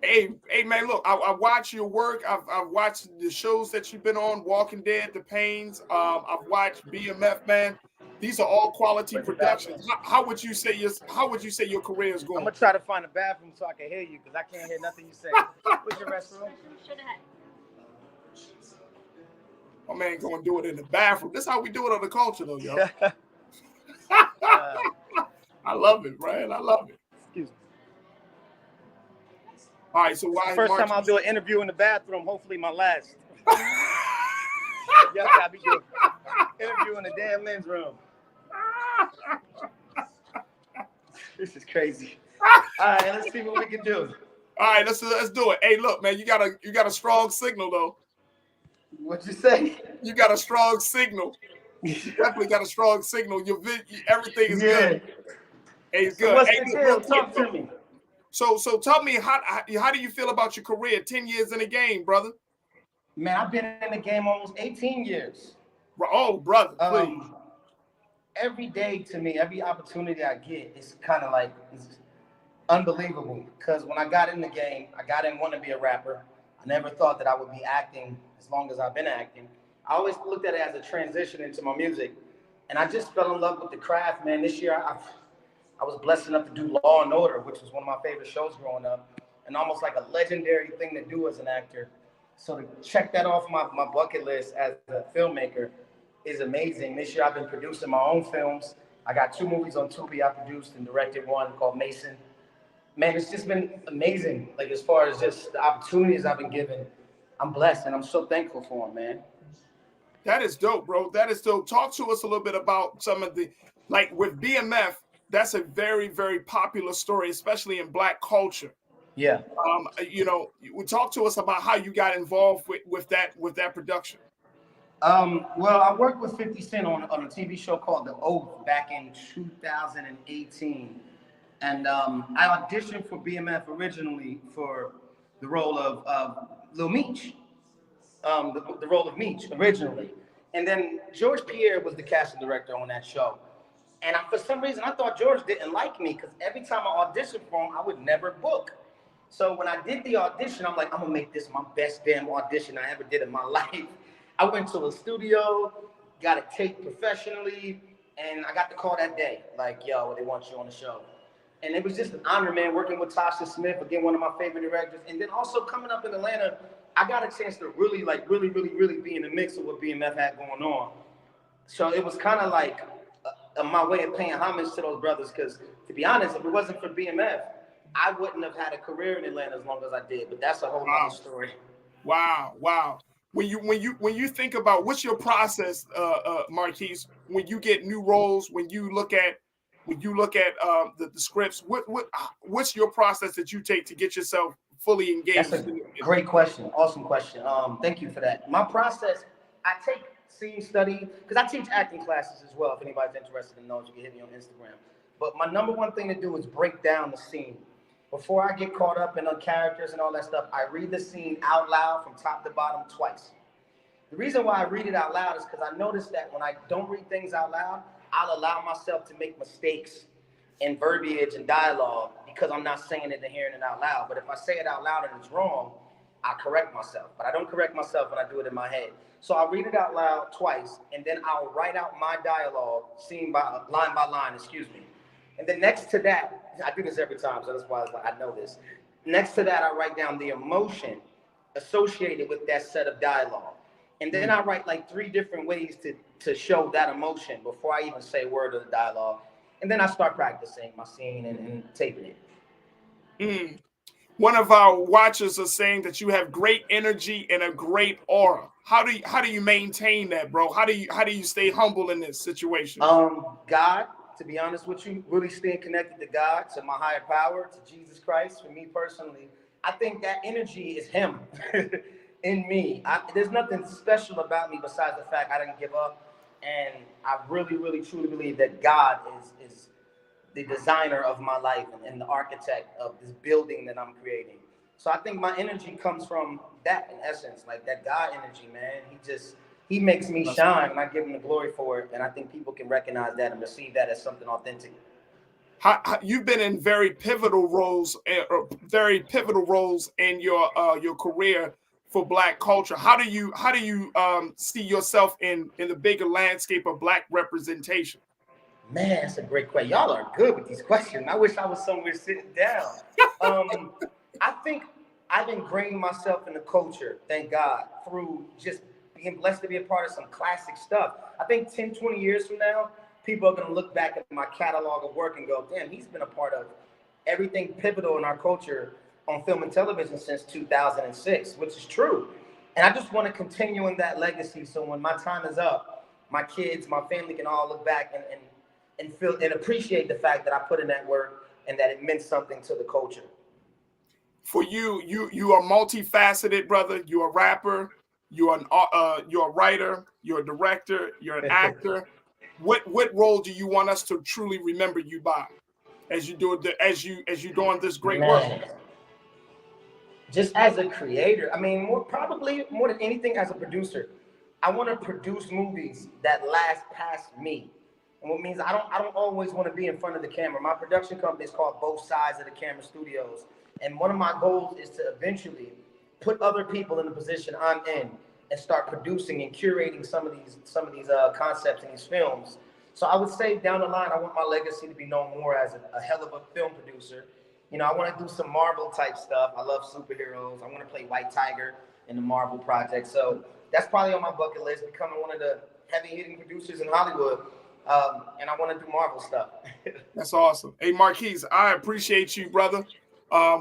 Hey, man, look, I watch your work. I've watched the shows that you've been on, Walking Dead, The Pains. I've watched BMF, man. These are all quality productions. How would you say your career is going? I'm gonna try to find a bathroom so I can hear you because I can't hear nothing you say. What's your restroom? My man gonna do it in the bathroom. This is how we do it on The Culture, though, yo. I love it, man. I love it. Excuse me. All right, so why first time I'll do an interview in the bathroom, hopefully my last. Yeah, I'll be doing interview in the damn men's room. This is crazy. All right, let's see what we can do. All right, let's do it. Hey, look, man, you got a strong signal though. What'd you say? You got a strong signel. You definitely got a strong signal. Everything is good. Hey, it's good. So what's the deal? Talk to me. So tell me, how do you feel about your career? 10 years in the game, brother. Man, I've been in the game almost 18 years. Oh, brother, please. Every day to me, every opportunity I get, it's kind of like it's unbelievable. Because when I got in the game, I got in wanting to be a rapper. I never thought that I would be acting as long as I've been acting. I always looked at it as a transition into my music. And I just fell in love with the craft, man. This year, I was blessed enough to do Law and Order, which was one of my favorite shows growing up, and almost like a legendary thing to do as an actor. So to check that off my bucket list as a filmmaker is amazing. This year I've been producing my own films. I got 2 movies on Tubi I produced and directed, one called Mason. Man, it's just been amazing. Like as far as just the opportunities I've been given, I'm blessed and I'm so thankful for them, man. That is dope, bro. That is dope. Talk to us a little bit about some of the, like with BMF, that's a very, very popular story, especially in Black culture. Yeah. Talk to us about how you got involved with that production. Well, I worked with 50 Cent on a TV show called The Oath back in 2018. And I auditioned for BMF originally for the role of Lil Meech, the role of Meech originally. And then George Pierre was the casting director on that show. And for some reason, I thought George didn't like me because every time I auditioned for him, I would never book. So when I did the audition, I'm like, I'm going to make this my best damn audition I ever did in my life. I went to a studio, got it taped professionally, and I got the call that day. Like, yo, they want you on the show. And it was just an honor, man, working with Tasha Smith, again, one of my favorite directors. And then also coming up in Atlanta, I got a chance to really be in the mix of what BMF had going on. So it was kind of like my way of paying homage to those brothers, because to be honest, if it wasn't for BMF, I wouldn't have had a career in Atlanta as long as I did. But that's a whole other story. Wow. When you think about what's your process, Markice, when you get new roles, when you look at the scripts, what's your process that you take to get yourself fully engaged? That's a great question. Awesome question. Thank you for that. My process, I take scene study, because I teach acting classes as well. If anybody's interested in those, you can hit me on Instagram. But my number one thing to do is break down the scene. Before I get caught up in the characters and all that stuff, I read the scene out loud from top to bottom twice. The reason why I read it out loud is because I noticed that when I don't read things out loud, I'll allow myself to make mistakes in verbiage and dialogue because I'm not saying it and hearing it out loud. But if I say it out loud and it's wrong, I correct myself. But I don't correct myself when I do it in my head. So I'll read it out loud twice, and then I'll write out my dialogue, scene by line, excuse me. And then next to that, I do this every time, so that's why I know this. Next to that, I write down the emotion associated with that set of dialogue. And then I write like 3 different ways to show that emotion before I even say a word of the dialogue. And then I start practicing my scene and taping it. One of our watchers are saying that you have great energy and a great aura. How do you maintain that, bro? How do you stay humble in this situation? God, to be honest with you, really staying connected to God, to my higher power, to Jesus Christ. For me personally, I think that energy is Him in me. There's nothing special about me besides the fact I didn't give up, and I really, really, truly believe that God is the designer of my life and the architect of this building that I'm creating. So I think my energy comes from that, in essence, like that God energy, man. He makes me shine, and I give Him the glory for it. And I think people can recognize that and receive that as something authentic. You've been in very pivotal roles in your career for Black culture. How do you see yourself in the bigger landscape of Black representation? Man, that's a great question. Y'all are good with these questions. I wish I was somewhere sitting down. I think I've ingrained myself in the culture, thank God, through just being blessed to be a part of some classic stuff. I think 10, 20 years from now, people are going to look back at my catalog of work and go, damn, he's been a part of everything pivotal in our culture on film and television since 2006, which is true. And I just want to continue in that legacy. So when my time is up, my kids, my family can all look back and feel and appreciate the fact that I put in that work and that it meant something to the culture. For you are multifaceted, brother. You're a rapper, you're a writer, you're a director, you're an actor. What role do you want us to truly remember you by as you do as you doing this great work? Just as a creator, I mean, probably more than anything as a producer. I want to produce movies that last past me. And what means I don't always want to be in front of the camera. My production company is called Both Sides of the Camera Studios. And one of my goals is to eventually put other people in the position I'm in and start producing and curating some of these concepts in these films. So I would say down the line, I want my legacy to be known more as a hell of a film producer. You know, I want to do some Marvel type stuff. I love superheroes. I want to play White Tiger in the Marvel project. So that's probably on my bucket list, becoming one of the heavy hitting producers in Hollywood. And I want to do Marvel stuff. That's awesome. Hey, Marquise, I appreciate you, brother.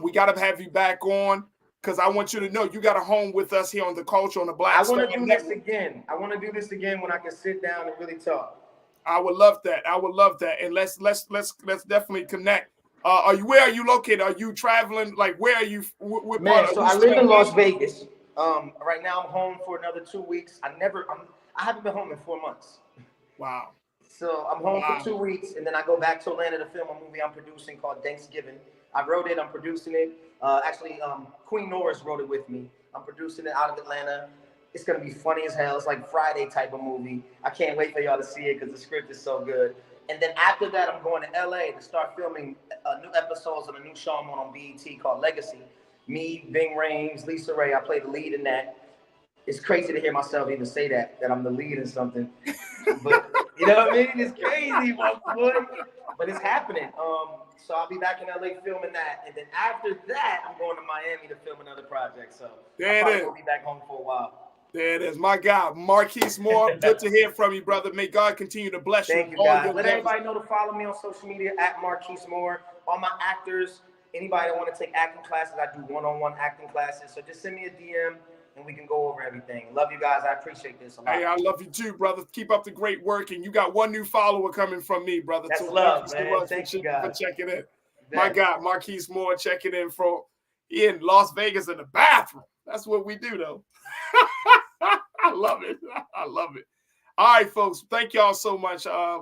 We got to have you back on because I want you to know you got a home with us here on the Culture on the Black Star. I want to do this again. I want to do this again when I can sit down and really talk. I would love that. And let's definitely connect. Where are you located? Are you traveling? Like, where are you? Man, so I live in Las Vegas. Right now I'm home for another 2 weeks. I haven't been home in 4 months. Wow. So I'm home for 2 weeks, and then I go back to Atlanta to film a movie I'm producing called Thanksgiving. I wrote it. I'm producing it. Actually, Queen Norris wrote it with me. I'm producing it out of Atlanta. It's going to be funny as hell. It's like Friday type of movie. I can't wait for y'all to see it because the script is so good. And then after that, I'm going to LA to start filming new episodes of a new show I'm on BET called Legacy. Me, Ving Rhames, Lisa Ray, I play the lead in that. It's crazy to hear myself even say that I'm the lead in something. But you know what I mean? It's crazy, boy. But it's happening. So I'll be back in LA filming that. And then after that, I'm going to Miami to film another project. So I'll be back home for a while. There it is, my guy, Marquis Moore. Good to hear from you, brother. May God continue to bless you. Thank you, guys. Let everybody know to follow me on social media at Markice Moore. All my actors, anybody that want to take acting classes, I do one-on-one acting classes. So just send me a DM and we can go over everything. Love you guys. I appreciate this a lot. Hey, I love you too, brother. Keep up the great work. And you got one new follower coming from me, brother. That's love, man. Thank you, guys. For checking in. My God, Marquis Moore checking in in Las Vegas in the bathroom. That's what we do, though. I love it. I love it. All right, folks. Thank y'all so much. I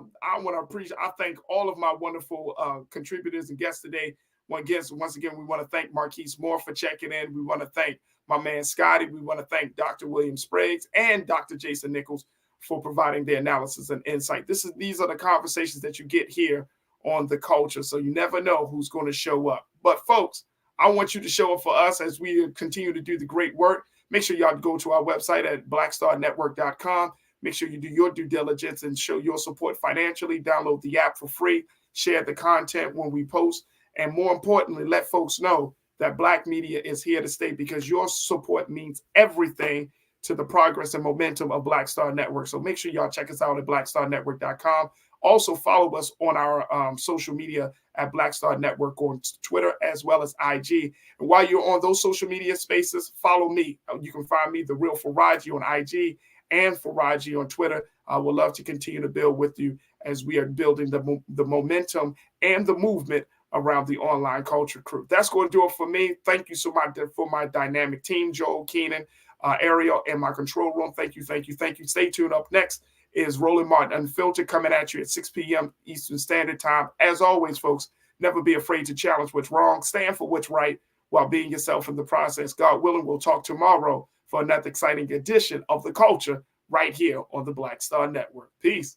thank all of my wonderful contributors and guests today. Once again, we want to thank Marquis Moore for checking in. We want to thank my man Scotty. We want to thank Dr. William Spriggs and Dr. Jason Nichols for providing their analysis and insight. These are the conversations that you get here on the culture. So you never know who's going to show up. But folks, I want you to show up for us as we continue to do the great work. Make sure y'all go to our website at blackstarnetwork.com. Make sure you do your due diligence and show your support financially. Download the app for free. Share the content when we post. And more importantly, let folks know that Black media is here to stay, because your support means everything to the progress and momentum of Black Star Network. So make sure y'all check us out at blackstarnetwork.com. Also follow us on our social media at Black Star Network on Twitter as well as IG. And while you're on those social media spaces, follow me. You can find me, The Real Farajii, on IG and Farajii on Twitter. I would love to continue to build with you as we are building the momentum and the movement around the online culture crew. That's going to do it for me. Thank you so much for my dynamic team, Joel, Keenan, Ariel, and my control room. Thank you, thank you, thank you. Stay tuned. Up next is Roland Martin Unfiltered, coming at you at 6 p.m. Eastern Standard Time. As always, folks, never be afraid to challenge what's wrong. Stand for what's right while being yourself in the process. God willing, we'll talk tomorrow for another exciting edition of The Culture right here on the Black Star Network. Peace.